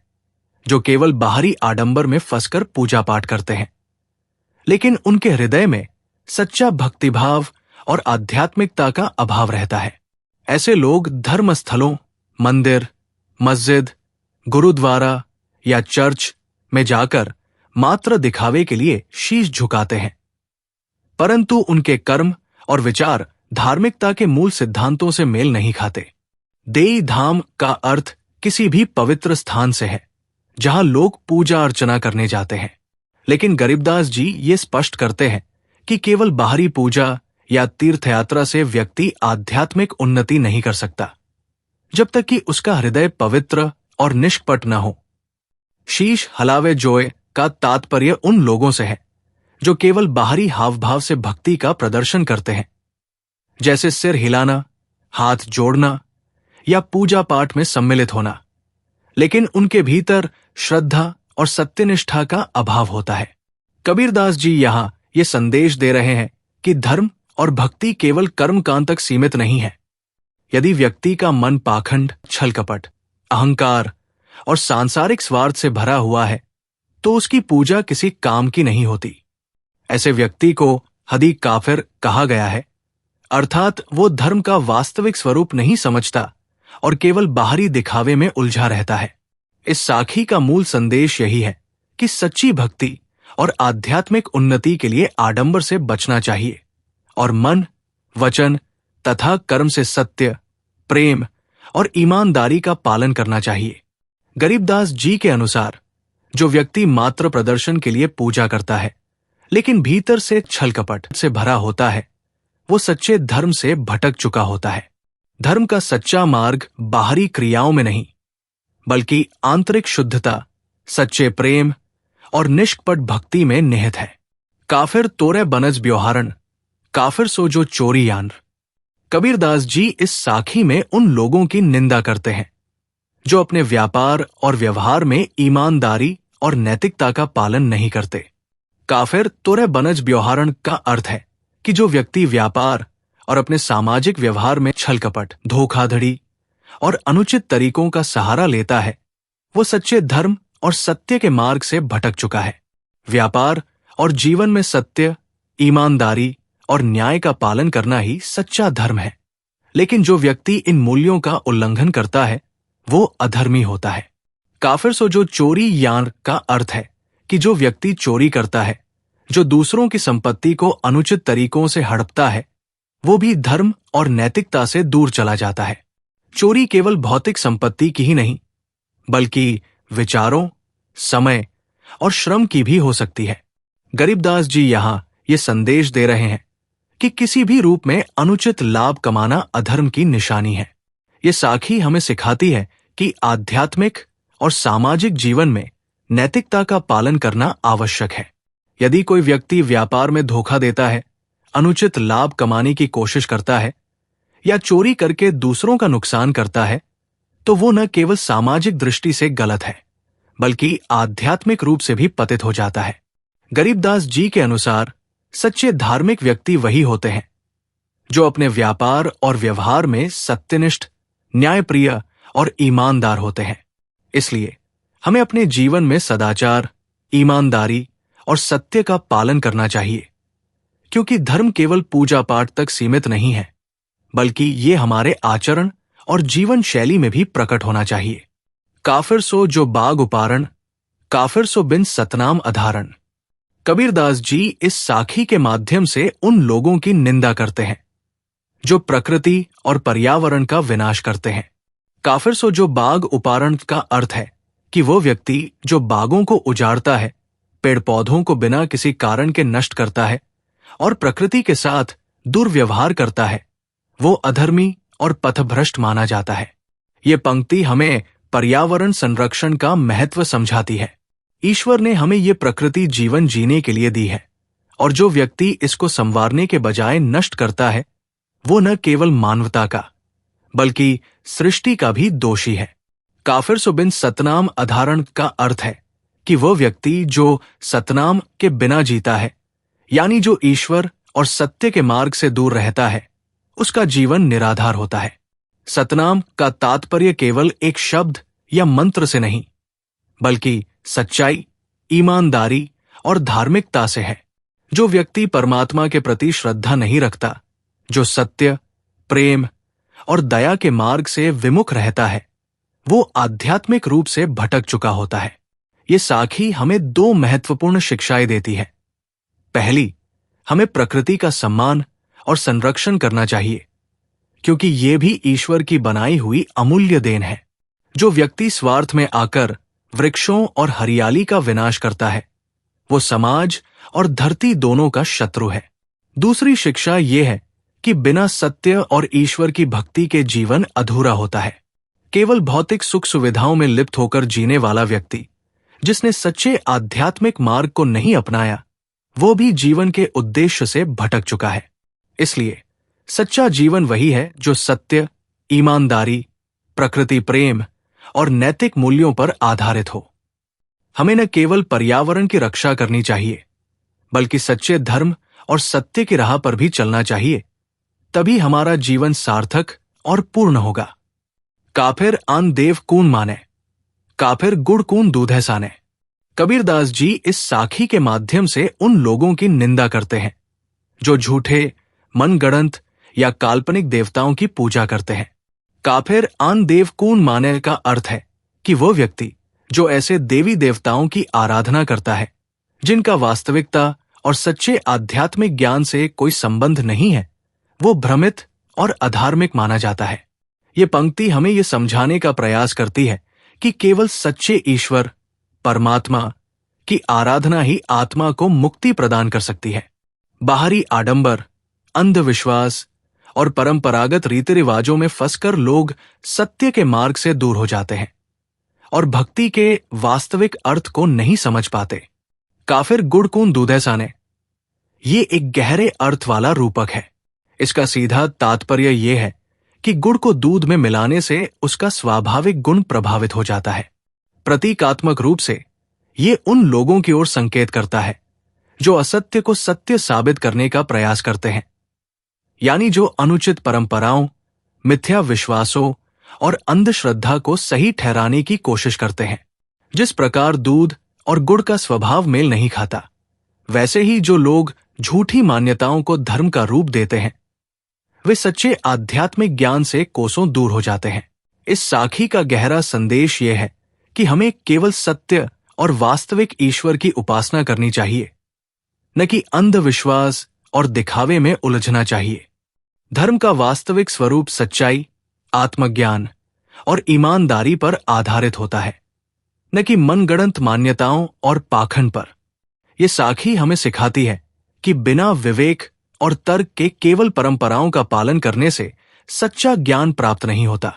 जो केवल बाहरी आडंबर में फंसकर पूजा पाठ करते हैं, लेकिन उनके हृदय में सच्चा भक्तिभाव और आध्यात्मिकता का अभाव रहता है। ऐसे लोग धर्म स्थलों, मंदिर, मस्जिद, गुरुद्वारा या चर्च में जाकर मात्र दिखावे के लिए शीश झुकाते हैं, परंतु उनके कर्म और विचार धार्मिकता के मूल सिद्धांतों से मेल नहीं खाते। देई धाम का अर्थ किसी भी पवित्र स्थान से है जहां लोग पूजा अर्चना करने जाते हैं, लेकिन गरीबदास जी ये स्पष्ट करते हैं कि केवल बाहरी पूजा या तीर्थयात्रा से व्यक्ति आध्यात्मिक उन्नति नहीं कर सकता जब तक कि उसका हृदय पवित्र और निष्कपट न हो। शीश हलावे जोए का तात्पर्य उन लोगों से है जो केवल बाहरी हावभाव से भक्ति का प्रदर्शन करते हैं, जैसे सिर हिलाना, हाथ जोड़ना या पूजा पाठ में सम्मिलित होना, लेकिन उनके भीतर श्रद्धा और सत्यनिष्ठा का अभाव होता है। कबीरदास जी यहां ये संदेश दे रहे हैं कि धर्म और भक्ति केवल कर्मकांड तक सीमित नहीं है। यदि व्यक्ति का मन पाखंड, छल कपट, अहंकार और सांसारिक स्वार्थ से भरा हुआ है, तो उसकी पूजा किसी काम की नहीं होती। ऐसे व्यक्ति को हदी काफिर कहा गया है, अर्थात वो धर्म का वास्तविक स्वरूप नहीं समझता और केवल बाहरी दिखावे में उलझा रहता है। इस साखी का मूल संदेश यही है कि सच्ची भक्ति और आध्यात्मिक उन्नति के लिए आडंबर से बचना चाहिए और मन, वचन तथा कर्म से सत्य, प्रेम और ईमानदारी का पालन करना चाहिए। गरीबदास जी के अनुसार जो व्यक्ति मात्र प्रदर्शन के लिए पूजा करता है, लेकिन भीतर से छल कपट से भरा होता है, वो सच्चे धर्म से भटक चुका होता है। धर्म का सच्चा मार्ग बाहरी क्रियाओं में नहीं, बल्कि आंतरिक शुद्धता, सच्चे प्रेम और निष्कपट भक्ति में निहित है। काफिर तोरे बनज ब्योहारन, काफिर सो जो चोरी यान। कबीरदास जी इस साखी में उन लोगों की निंदा करते हैं जो अपने व्यापार और व्यवहार में ईमानदारी और नैतिकता का पालन नहीं करते। काफिर तोरे बनज ब्योहारन का अर्थ है कि जो व्यक्ति व्यापार और अपने सामाजिक व्यवहार में छल कपट, धोखाधड़ी और अनुचित तरीकों का सहारा लेता है, वो सच्चे धर्म और सत्य के मार्ग से भटक चुका है। व्यापार और जीवन में सत्य, ईमानदारी और न्याय का पालन करना ही सच्चा धर्म है। लेकिन जो व्यक्ति इन मूल्यों का उल्लंघन करता है, वो अधर्मी होता है। काफिर सो जो चोरी यान का अर्थ है कि जो व्यक्ति चोरी करता है, जो दूसरों की संपत्ति को अनुचित तरीकों से हड़पता है, वो भी धर्म और नैतिकता से दूर चला जाता है। चोरी केवल भौतिक संपत्ति की ही नहीं, बल्कि विचारों, समय और श्रम की भी हो सकती है। गरीबदास जी यहां ये संदेश दे रहे हैं कि किसी भी रूप में अनुचित लाभ कमाना अधर्म की निशानी है। ये साखी हमें सिखाती है कि आध्यात्मिक और सामाजिक जीवन में नैतिकता का पालन करना आवश्यक है। यदि कोई व्यक्ति व्यापार में धोखा देता है, अनुचित लाभ कमाने की कोशिश करता है या चोरी करके दूसरों का नुकसान करता है, तो वो न केवल सामाजिक दृष्टि से गलत है, बल्कि आध्यात्मिक रूप से भी पतित हो जाता है। गरीबदास जी के अनुसार सच्चे धार्मिक व्यक्ति वही होते हैं जो अपने व्यापार और व्यवहार में सत्यनिष्ठ, न्यायप्रिय और ईमानदार होते हैं। इसलिए हमें अपने जीवन में सदाचार, ईमानदारी और सत्य का पालन करना चाहिए, क्योंकि धर्म केवल पूजा पाठ तक सीमित नहीं है, बल्कि ये हमारे आचरण और जीवन शैली में भी प्रकट होना चाहिए। काफिर सो जो बाग उपारण, काफिर सो बिन सतनाम अधारण। कबीरदास जी इस साखी के माध्यम से उन लोगों की निंदा करते हैं जो प्रकृति और पर्यावरण का विनाश करते हैं। काफिर सो जो बाग उपारण का अर्थ है कि वो व्यक्ति जो बागों को उजाड़ता है, पेड़ पौधों को बिना किसी कारण के नष्ट करता है और प्रकृति के साथ दुर्व्यवहार करता है, वो अधर्मी और पथभ्रष्ट माना जाता है। ये पंक्ति हमें पर्यावरण संरक्षण का महत्व समझाती है। ईश्वर ने हमें ये प्रकृति जीवन जीने के लिए दी है, और जो व्यक्ति इसको संवारने के बजाय नष्ट करता है, वो न केवल मानवता का बल्कि सृष्टि का भी दोषी है। काफिर सो बिन सतनाम अधारण का अर्थ है कि वो व्यक्ति जो सतनाम के बिना जीता है, यानी जो ईश्वर और सत्य के मार्ग से दूर रहता है, उसका जीवन निराधार होता है। सतनाम का तात्पर्य केवल एक शब्द या मंत्र से नहीं, बल्कि सच्चाई, ईमानदारी और धार्मिकता से है। जो व्यक्ति परमात्मा के प्रति श्रद्धा नहीं रखता, जो सत्य, प्रेम और दया के मार्ग से विमुख रहता है, वो आध्यात्मिक रूप से भटक चुका होता है। ये साखी हमें दो महत्वपूर्ण शिक्षाएं देती है। पहली, हमें प्रकृति का सम्मान और संरक्षण करना चाहिए, क्योंकि ये भी ईश्वर की बनाई हुई अमूल्य देन है। जो व्यक्ति स्वार्थ में आकर वृक्षों और हरियाली का विनाश करता है, वो समाज और धरती दोनों का शत्रु है। दूसरी शिक्षा ये है कि बिना सत्य और ईश्वर की भक्ति के जीवन अधूरा होता है। केवल भौतिक सुख सुविधाओं में लिप्त होकर जीने वाला व्यक्ति, जिसने सच्चे आध्यात्मिक मार्ग को नहीं अपनाया, वो भी जीवन के उद्देश्य से भटक चुका है। इसलिए सच्चा जीवन वही है जो सत्य, ईमानदारी, प्रकृति प्रेम और नैतिक मूल्यों पर आधारित हो। हमें न केवल पर्यावरण की रक्षा करनी चाहिए, बल्कि सच्चे धर्म और सत्य की राह पर भी चलना चाहिए। तभी हमारा जीवन सार्थक और पूर्ण होगा। काफिर आन देव कून माने, काफिर गुड़ कून दूध है साने। कबीरदास जी इस साखी के माध्यम से उन लोगों की निंदा करते हैं जो झूठे, मनगढ़ंत या काल्पनिक देवताओं की पूजा करते हैं। काफिर आन देव कून माने का अर्थ है कि वो व्यक्ति जो ऐसे देवी देवताओं की आराधना करता है जिनका वास्तविकता और सच्चे आध्यात्मिक ज्ञान से कोई संबंध नहीं है, वो भ्रमित और अधार्मिक माना जाता है। ये पंक्ति हमें ये समझाने का प्रयास करती है कि केवल सच्चे ईश्वर, परमात्मा की आराधना ही आत्मा को मुक्ति प्रदान कर सकती है। बाहरी आडंबर, अंधविश्वास और परंपरागत रीति रिवाजों में फंसकर लोग सत्य के मार्ग से दूर हो जाते हैं और भक्ति के वास्तविक अर्थ को नहीं समझ पाते। काफिर गुड़ कून दूधे साने, ये एक गहरे अर्थ वाला रूपक है। इसका सीधा तात्पर्य यह है कि गुड़ को दूध में मिलाने से उसका स्वाभाविक गुण प्रभावित हो जाता है। प्रतीकात्मक रूप से ये उन लोगों की ओर संकेत करता है जो असत्य को सत्य साबित करने का प्रयास करते हैं, यानी जो अनुचित परंपराओं, मिथ्या विश्वासों और अंधश्रद्धा को सही ठहराने की कोशिश करते हैं। जिस प्रकार दूध और गुड़ का स्वभाव मेल नहीं खाता, वैसे ही जो लोग झूठी मान्यताओं को धर्म का रूप देते हैं, वे सच्चे आध्यात्मिक ज्ञान से कोसों दूर हो जाते हैं। इस साखी का गहरा संदेश यह है कि हमें केवल सत्य और वास्तविक ईश्वर की उपासना करनी चाहिए, न कि अंधविश्वास और दिखावे में उलझना चाहिए। धर्म का वास्तविक स्वरूप सच्चाई, आत्मज्ञान और ईमानदारी पर आधारित होता है, न कि मनगढ़ंत मान्यताओं और पाखंड पर। यह साखी हमें सिखाती है कि बिना विवेक और तर्क के केवल परंपराओं का पालन करने से सच्चा ज्ञान प्राप्त नहीं होता।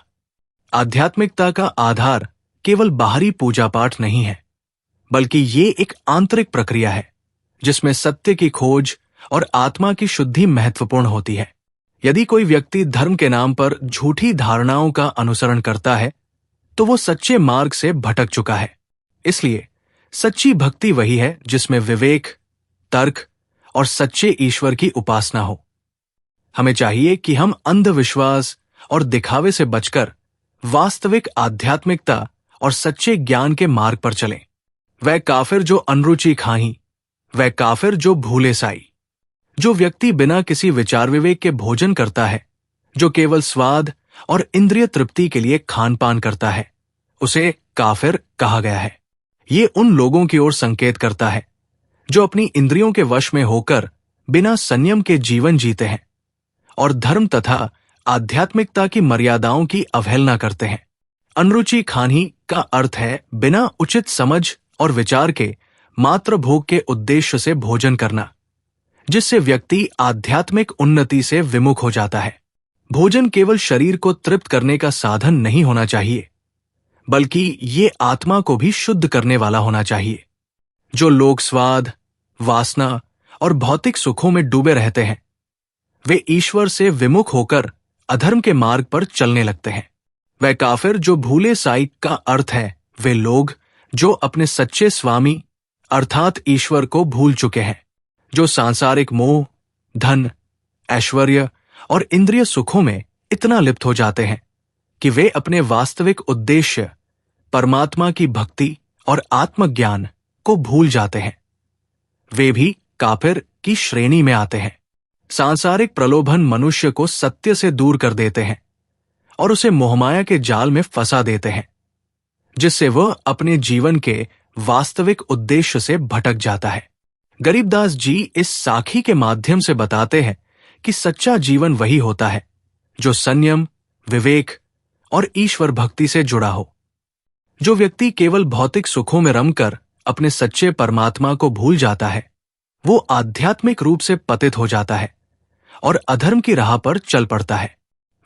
आध्यात्मिकता का आधार केवल बाहरी पूजा पाठ नहीं है, बल्कि ये एक आंतरिक प्रक्रिया है जिसमें सत्य की खोज और आत्मा की शुद्धि महत्वपूर्ण होती है। यदि कोई व्यक्ति धर्म के नाम पर झूठी धारणाओं का अनुसरण करता है, तो वो सच्चे मार्ग से भटक चुका है। इसलिए सच्ची भक्ति वही है जिसमें विवेक, तर्क और सच्चे ईश्वर की उपासना हो। हमें चाहिए कि हम अंधविश्वास और दिखावे से बचकर वास्तविक आध्यात्मिकता और सच्चे ज्ञान के मार्ग पर चलें। वह काफिर जो अनरुचि खाही, वह काफिर जो भूले साई, जो व्यक्ति बिना किसी विचार विवेक के भोजन करता है, जो केवल स्वाद और इंद्रिय तृप्ति के लिए खान पान करता है, उसे काफिर कहा गया है। ये उन लोगों की ओर संकेत करता है जो अपनी इंद्रियों के वश में होकर बिना संयम के जीवन जीते हैं और धर्म तथा आध्यात्मिकता की मर्यादाओं की अवहेलना करते हैं। अनरुचि खानी का अर्थ है बिना उचित समझ और विचार के मात्र भोग के उद्देश्य से भोजन करना, जिससे व्यक्ति आध्यात्मिक उन्नति से विमुख हो जाता है। भोजन केवल शरीर को तृप्त करने का साधन नहीं होना चाहिए, बल्कि ये आत्मा को भी शुद्ध करने वाला होना चाहिए। जो लोग स्वाद, वासना और भौतिक सुखों में डूबे रहते हैं, वे ईश्वर से विमुख होकर अधर्म के मार्ग पर चलने लगते हैं। वह काफिर जो भूले साई का अर्थ है वे लोग जो अपने सच्चे स्वामी अर्थात ईश्वर को भूल चुके हैं, जो सांसारिक मोह, धन, ऐश्वर्य और इंद्रिय सुखों में इतना लिप्त हो जाते हैं कि वे अपने वास्तविक उद्देश्य परमात्मा की भक्ति और आत्मज्ञान को भूल जाते हैं। वे भी काफिर की श्रेणी में आते हैं। सांसारिक प्रलोभन मनुष्य को सत्य से दूर कर देते हैं और उसे मोहमाया के जाल में फंसा देते हैं, जिससे वह अपने जीवन के वास्तविक उद्देश्य से भटक जाता है। गरीबदास जी इस साखी के माध्यम से बताते हैं कि सच्चा जीवन वही होता है जो संयम, विवेक और ईश्वर भक्ति से जुड़ा हो। जो व्यक्ति केवल भौतिक सुखों में रमकर अपने सच्चे परमात्मा को भूल जाता है, वो आध्यात्मिक रूप से पतित हो जाता है और अधर्म की राह पर चल पड़ता है।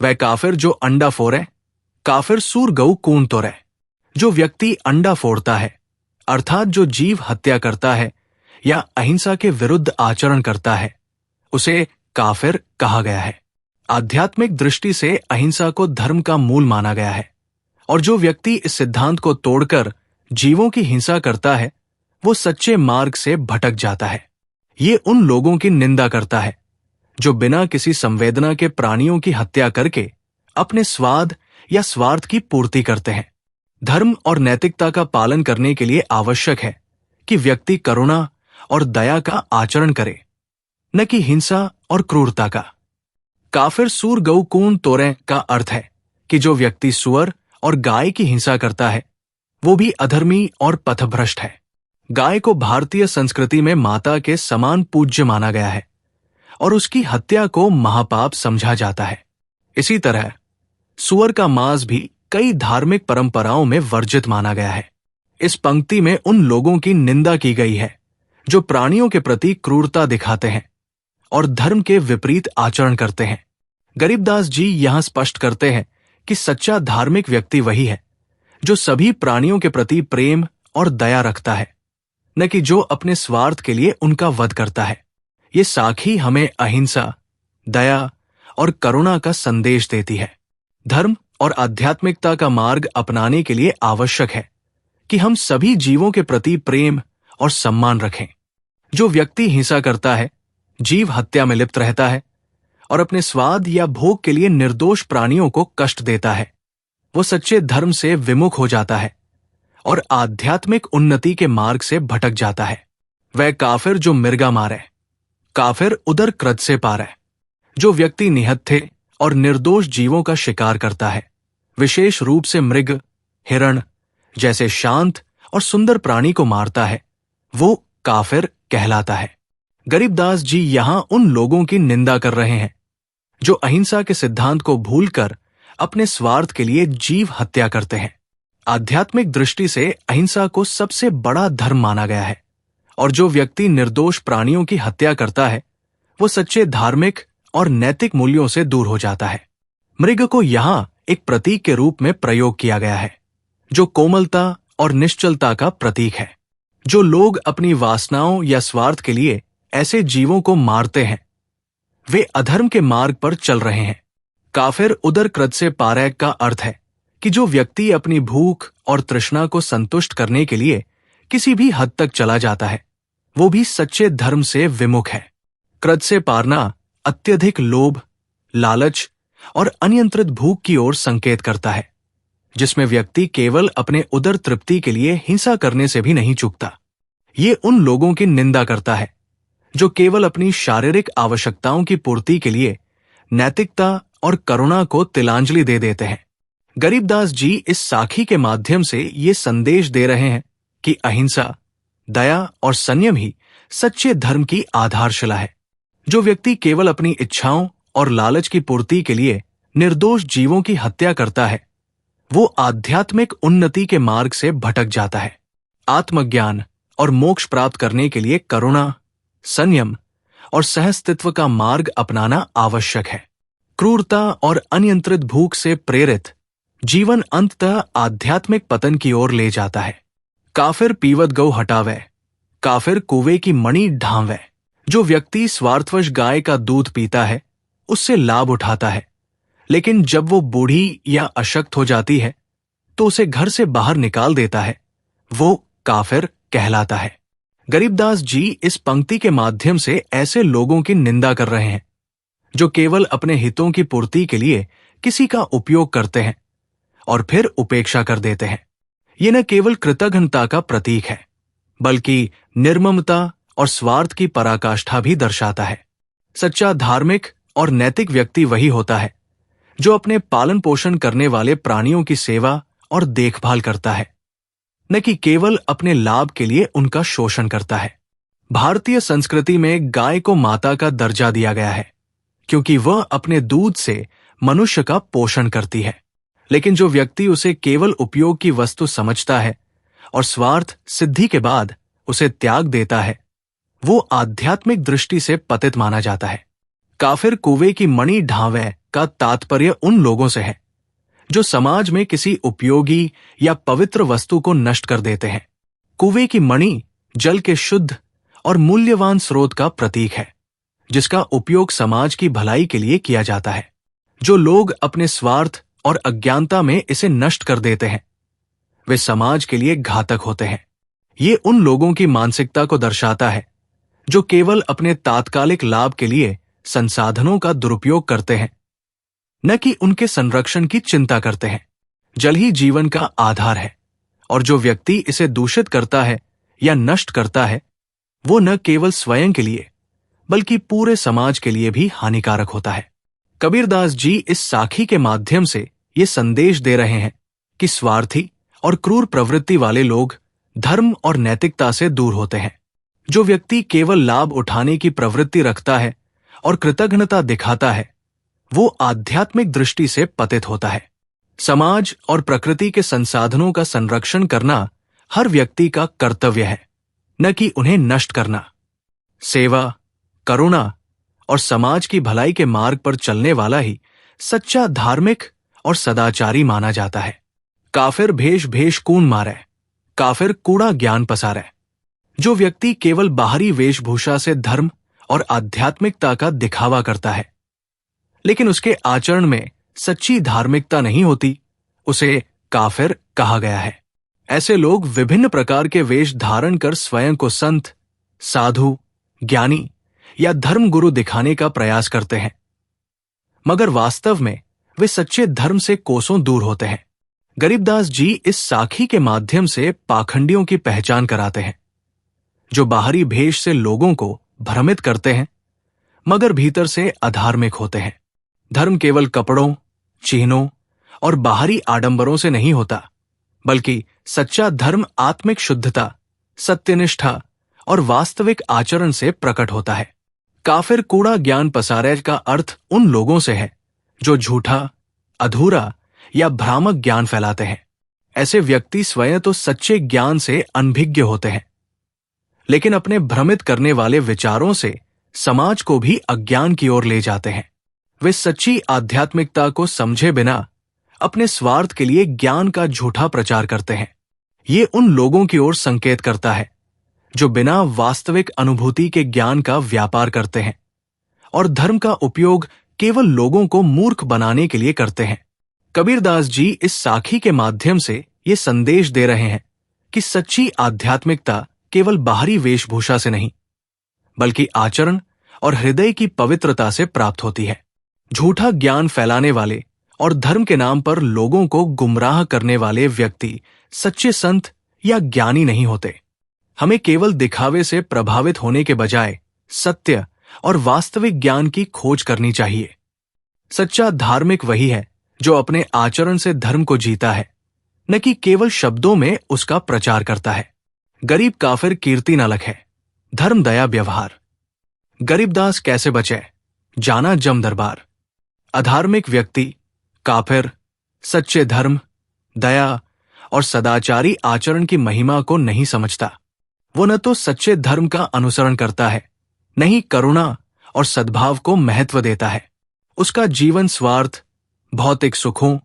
वह काफिर जो अंडा फोड़े, काफिर सूर गऊ कून तोड़े। जो व्यक्ति अंडा फोड़ता है, अर्थात जो जीव हत्या करता है या अहिंसा के विरुद्ध आचरण करता है, उसे काफिर कहा गया है। आध्यात्मिक दृष्टि से अहिंसा को धर्म का मूल माना गया है, और जो व्यक्ति इस सिद्धांत को तोड़कर जीवों की हिंसा करता है, वो सच्चे मार्ग से भटक जाता है। ये उन लोगों की निंदा करता है जो बिना किसी संवेदना के प्राणियों की हत्या करके अपने स्वाद या स्वार्थ की पूर्ति करते हैं। धर्म और नैतिकता का पालन करने के लिए आवश्यक है कि व्यक्ति करुणा और दया का आचरण करे, न कि हिंसा और क्रूरता का। काफिर सूर गऊ कून तोड़े का अर्थ है कि जो व्यक्ति सुअर और गाय की हिंसा करता है, वो भी अधर्मी और पथभ्रष्ट है। गाय को भारतीय संस्कृति में माता के समान पूज्य माना गया है और उसकी हत्या को महापाप समझा जाता है। इसी तरह सुअर का मांस भी कई धार्मिक परंपराओं में वर्जित माना गया है। इस पंक्ति में उन लोगों की निंदा की गई है जो प्राणियों के प्रति क्रूरता दिखाते हैं और धर्म के विपरीत आचरण करते हैं। गरीबदास जी यहाँ स्पष्ट करते हैं कि सच्चा धार्मिक व्यक्ति वही है जो सभी प्राणियों के प्रति प्रेम और दया रखता है, न कि जो अपने स्वार्थ के लिए उनका वध करता है। ये साखी हमें अहिंसा, दया और करुणा का संदेश देती है। धर्म और आध्यात्मिकता का मार्ग अपनाने के लिए आवश्यक है कि हम सभी जीवों के प्रति प्रेम और सम्मान रखें। जो व्यक्ति हिंसा करता है, जीव हत्या में लिप्त रहता है और अपने स्वाद या भोग के लिए निर्दोष प्राणियों को कष्ट देता है, वो सच्चे धर्म से विमुख हो जाता है और आध्यात्मिक उन्नति के मार्ग से भटक जाता है। वह काफिर जो मिर्गा मारे, काफिर उदर क्रद से पार है। जो व्यक्ति निहत्थे और निर्दोष जीवों का शिकार करता है, विशेष रूप से मृग, हिरण जैसे शांत और सुंदर प्राणी को मारता है, वो काफिर कहलाता है। गरीबदास जी यहाँ उन लोगों की निंदा कर रहे हैं जो अहिंसा के सिद्धांत को भूलकर अपने स्वार्थ के लिए जीव हत्या करते हैं। आध्यात्मिक दृष्टि से अहिंसा को सबसे बड़ा धर्म माना गया है और जो व्यक्ति निर्दोष प्राणियों की हत्या करता है, वो सच्चे धार्मिक और नैतिक मूल्यों से दूर हो जाता है। मृग को यहाँ एक प्रतीक के रूप में प्रयोग किया गया है, जो कोमलता और निश्चलता का प्रतीक है। जो लोग अपनी वासनाओं या स्वार्थ के लिए ऐसे जीवों को मारते हैं, वे अधर्म के मार्ग पर चल रहे हैं। काफिर उदर क्रद से पारैक का अर्थ है कि जो व्यक्ति अपनी भूख और तृष्णा को संतुष्ट करने के लिए किसी भी हद तक चला जाता है, वो भी सच्चे धर्म से विमुख है। क्रद से पारना अत्यधिक लोभ, लालच और अनियंत्रित भूख की ओर संकेत करता है, जिसमें व्यक्ति केवल अपने उदर तृप्ति के लिए हिंसा करने से भी नहीं चूकता। ये उन लोगों की निंदा करता है जो केवल अपनी शारीरिक आवश्यकताओं की पूर्ति के लिए नैतिकता और करुणा को तिलांजलि दे देते हैं। गरीबदास जी इस साखी के माध्यम से ये संदेश दे रहे हैं कि अहिंसा, दया और संयम ही सच्चे धर्म की आधारशिला है। जो व्यक्ति केवल अपनी इच्छाओं और लालच की पूर्ति के लिए निर्दोष जीवों की हत्या करता है, वो आध्यात्मिक उन्नति के मार्ग से भटक जाता है। आत्मज्ञान और मोक्ष प्राप्त करने के लिए करुणा, संयम और सहस्तित्व का मार्ग अपनाना आवश्यक है। क्रूरता और अनियंत्रित भूख से प्रेरित जीवन अंततः आध्यात्मिक पतन की ओर ले जाता है। काफिर पीवत गौ हटावे, काफिर कुएं की मणि ढांवे। जो व्यक्ति स्वार्थवश गाय का दूध पीता है, उससे लाभ उठाता है, लेकिन जब वो बूढ़ी या अशक्त हो जाती है तो उसे घर से बाहर निकाल देता है, वो काफिर कहलाता है। गरीबदास जी इस पंक्ति के माध्यम से ऐसे लोगों की निंदा कर रहे हैं जो केवल अपने हितों की पूर्ति के लिए किसी का उपयोग करते हैं और फिर उपेक्षा कर देते हैं। ये न केवल कृतघ्नता का प्रतीक है, बल्कि निर्ममता और स्वार्थ की पराकाष्ठा भी दर्शाता है। सच्चा धार्मिक और नैतिक व्यक्ति वही होता है जो अपने पालन पोषण करने वाले प्राणियों की सेवा और देखभाल करता है, न कि केवल अपने लाभ के लिए उनका शोषण करता है। भारतीय संस्कृति में गाय को माता का दर्जा दिया गया है क्योंकि वह अपने दूध से मनुष्य का पोषण करती है, लेकिन जो व्यक्ति उसे केवल उपयोग की वस्तु समझता है और स्वार्थ सिद्धि के बाद उसे त्याग देता है, वो आध्यात्मिक दृष्टि से पतित माना जाता है। काफिर कुएं की मणि ढांवे का तात्पर्य उन लोगों से है जो समाज में किसी उपयोगी या पवित्र वस्तु को नष्ट कर देते हैं। कुएं की मणि जल के शुद्ध और मूल्यवान स्रोत का प्रतीक है, जिसका उपयोग समाज की भलाई के लिए किया जाता है। जो लोग अपने स्वार्थ और अज्ञानता में इसे नष्ट कर देते हैं, वे समाज के लिए घातक होते हैं। ये उन लोगों की मानसिकता को दर्शाता है जो केवल अपने तात्कालिक लाभ के लिए संसाधनों का दुरुपयोग करते हैं, न कि उनके संरक्षण की चिंता करते हैं। जल ही जीवन का आधार है और जो व्यक्ति इसे दूषित करता है या नष्ट करता है, वो न केवल स्वयं के लिए बल्कि पूरे समाज के लिए भी हानिकारक होता है। कबीरदास जी इस साखी के माध्यम से ये संदेश दे रहे हैं कि स्वार्थी और क्रूर प्रवृत्ति वाले लोग धर्म और नैतिकता से दूर होते हैं। जो व्यक्ति केवल लाभ उठाने की प्रवृत्ति रखता है और कृतघ्नता दिखाता है, वो आध्यात्मिक दृष्टि से पतित होता है। समाज और प्रकृति के संसाधनों का संरक्षण करना हर व्यक्ति का कर्तव्य है, न कि उन्हें नष्ट करना। सेवा, करुणा और समाज की भलाई के मार्ग पर चलने वाला ही सच्चा धार्मिक और सदाचारी माना जाता है। काफिर भेष भेष कून मारै, काफिर कूड़ा ज्ञान पसारै। जो व्यक्ति केवल बाहरी वेशभूषा से धर्म और आध्यात्मिकता का दिखावा करता है, लेकिन उसके आचरण में सच्ची धार्मिकता नहीं होती, उसे काफिर कहा गया है। ऐसे लोग विभिन्न प्रकार के वेश धारण कर स्वयं को संत, साधु, ज्ञानी या धर्मगुरु दिखाने का प्रयास करते हैं, मगर वास्तव में वे सच्चे धर्म से कोसों दूर होते हैं। गरीबदास जी इस साखी के माध्यम से पाखंडियों की पहचान कराते हैं, जो बाहरी भेष से लोगों को भ्रमित करते हैं मगर भीतर से अधार्मिक होते हैं। धर्म केवल कपड़ों, चिन्हों और बाहरी आडंबरों से नहीं होता, बल्कि सच्चा धर्म आत्मिक शुद्धता, सत्यनिष्ठा और वास्तविक आचरण से प्रकट होता है। काफिर कूड़ा ज्ञान पसारै का अर्थ उन लोगों से है जो झूठा, अधूरा या भ्रामक ज्ञान फैलाते हैं। ऐसे व्यक्ति स्वयं तो सच्चे ज्ञान से अनभिज्ञ होते हैं, लेकिन अपने भ्रमित करने वाले विचारों से समाज को भी अज्ञान की ओर ले जाते हैं। वे सच्ची आध्यात्मिकता को समझे बिना अपने स्वार्थ के लिए ज्ञान का झूठा प्रचार करते हैं। ये उन लोगों की ओर संकेत करता है जो बिना वास्तविक अनुभूति के ज्ञान का व्यापार करते हैं और धर्म का उपयोग केवल लोगों को मूर्ख बनाने के लिए करते हैं। कबीरदास जी इस साखी के माध्यम से ये संदेश दे रहे हैं कि सच्ची आध्यात्मिकता केवल बाहरी वेशभूषा से नहीं, बल्कि आचरण और हृदय की पवित्रता से प्राप्त होती है। झूठा ज्ञान फैलाने वाले और धर्म के नाम पर लोगों को गुमराह करने वाले व्यक्ति सच्चे संत या ज्ञानी नहीं होते। हमें केवल दिखावे से प्रभावित होने के बजाय सत्य और वास्तविक ज्ञान की खोज करनी चाहिए। सच्चा धार्मिक वही है जो अपने आचरण से धर्म को जीता है, न कि केवल शब्दों में उसका प्रचार करता है। गरीब काफिर कीर्ति न लखे, धर्म दया व्यवहार। गरीबदास कैसे बचे, जाना जम दरबार। अधार्मिक व्यक्ति काफिर सच्चे धर्म, दया और सदाचारी आचरण की महिमा को नहीं समझता। वो न तो सच्चे धर्म का अनुसरण करता है, न ही करुणा और सद्भाव को महत्व देता है। उसका जीवन स्वार्थ, भौतिक सुखों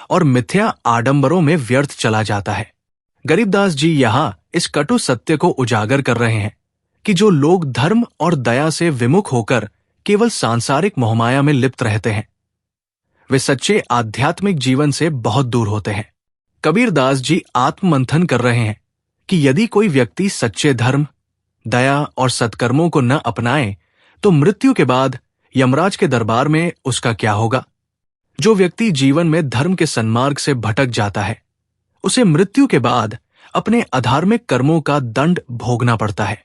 और मिथ्या आडंबरों में व्यर्थ चला जाता है। गरीबदास जी यहाँ इस कटु सत्य को उजागर कर रहे हैं कि जो लोग धर्म और दया से विमुख होकर केवल सांसारिक मोहमाया में लिप्त रहते हैं, वे सच्चे आध्यात्मिक जीवन से बहुत दूर होते हैं। कबीरदास जी आत्ममंथन कर रहे हैं कि यदि कोई व्यक्ति सच्चे धर्म, दया और सत्कर्मों को न अपनाए तो मृत्यु के बाद यमराज के दरबार में उसका क्या होगा। जो व्यक्ति जीवन में धर्म के सन्मार्ग से भटक जाता है, उसे मृत्यु के बाद अपने अधार्मिक कर्मों का दंड भोगना पड़ता है।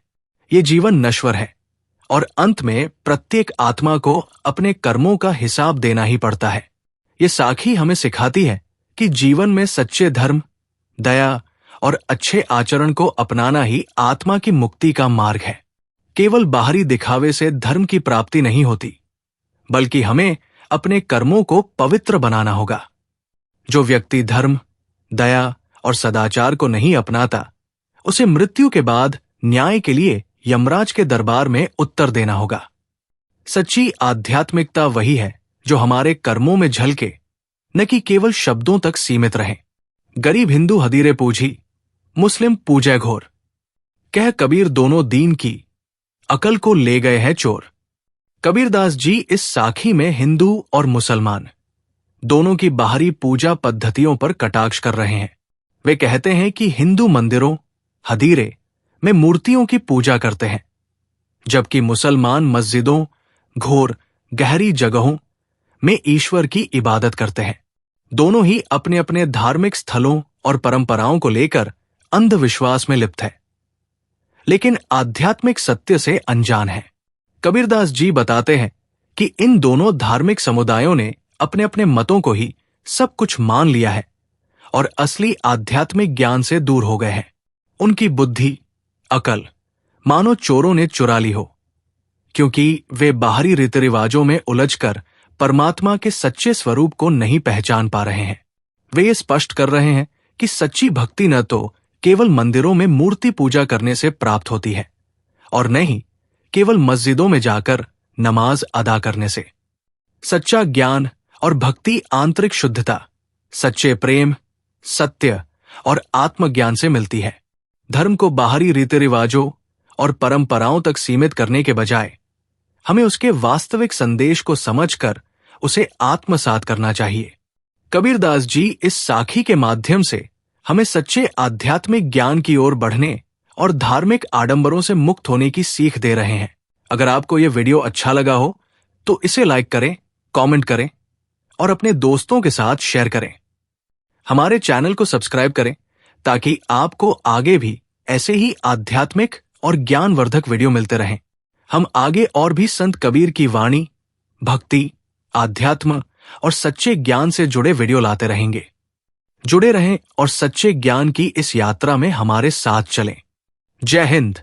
ये जीवन नश्वर है और अंत में प्रत्येक आत्मा को अपने कर्मों का हिसाब देना ही पड़ता है। ये साखी हमें सिखाती है कि जीवन में सच्चे धर्म, दया और अच्छे आचरण को अपनाना ही आत्मा की मुक्ति का मार्ग है। केवल बाहरी दिखावे से धर्म की प्राप्ति नहीं होती, बल्कि हमें अपने कर्मों को पवित्र बनाना होगा। जो व्यक्ति धर्म, दया और सदाचार को नहीं अपनाता, उसे मृत्यु के बाद न्याय के लिए यमराज के दरबार में उत्तर देना होगा। सच्ची आध्यात्मिकता वही है जो हमारे कर्मों में झलके, न कि केवल शब्दों तक सीमित रहे। गरीब हिंदू हदीरे पूजी, मुस्लिम पूजै घोर। कह कबीर दोनों दीन की, अकल को ले गए हैं चोर। कबीरदास जी इस साखी में हिंदू और मुसलमान दोनों की बाहरी पूजा पद्धतियों पर कटाक्ष कर रहे हैं। वे कहते हैं कि हिंदू मंदिरों, हदीरे में मूर्तियों की पूजा करते हैं, जबकि मुसलमान मस्जिदों, घोर गहरी जगहों में ईश्वर की इबादत करते हैं। दोनों ही अपने अपने धार्मिक स्थलों और परंपराओं को लेकर अंधविश्वास में लिप्त है, लेकिन आध्यात्मिक सत्य से अनजान है। कबीरदास जी बताते हैं कि इन दोनों धार्मिक समुदायों ने अपने अपने मतों को ही सब कुछ मान लिया है और असली आध्यात्मिक ज्ञान से दूर हो गए हैं। उनकी बुद्धि, अकल मानो चोरों ने चुरा ली हो, क्योंकि वे बाहरी रीति रिवाजों में उलझकर परमात्मा के सच्चे स्वरूप को नहीं पहचान पा रहे हैं। वे ये स्पष्ट कर रहे हैं कि सच्ची भक्ति न तो केवल मंदिरों में मूर्ति पूजा करने से प्राप्त होती है और न ही केवल मस्जिदों में जाकर नमाज अदा करने से। सच्चा ज्ञान और भक्ति आंतरिक शुद्धता, सच्चे प्रेम, सत्य और आत्मज्ञान से मिलती है। धर्म को बाहरी रीति रिवाजों और परंपराओं तक सीमित करने के बजाय हमें उसके वास्तविक संदेश को समझकर उसे आत्मसात करना चाहिए। कबीरदास जी इस साखी के माध्यम से हमें सच्चे आध्यात्मिक ज्ञान की ओर बढ़ने और धार्मिक आडंबरों से मुक्त होने की सीख दे रहे हैं। अगर आपको यह वीडियो अच्छा लगा हो तो इसे लाइक करें, कमेंट करें और अपने दोस्तों के साथ शेयर करें। हमारे चैनल को सब्सक्राइब करें ताकि आपको आगे भी ऐसे ही आध्यात्मिक और ज्ञानवर्धक वीडियो मिलते रहें। हम आगे और भी संत कबीर की वाणी, भक्ति, आध्यात्म और सच्चे ज्ञान से जुड़े वीडियो लाते रहेंगे। जुड़े रहें और सच्चे ज्ञान की इस यात्रा में हमारे साथ चलें। जय हिंद।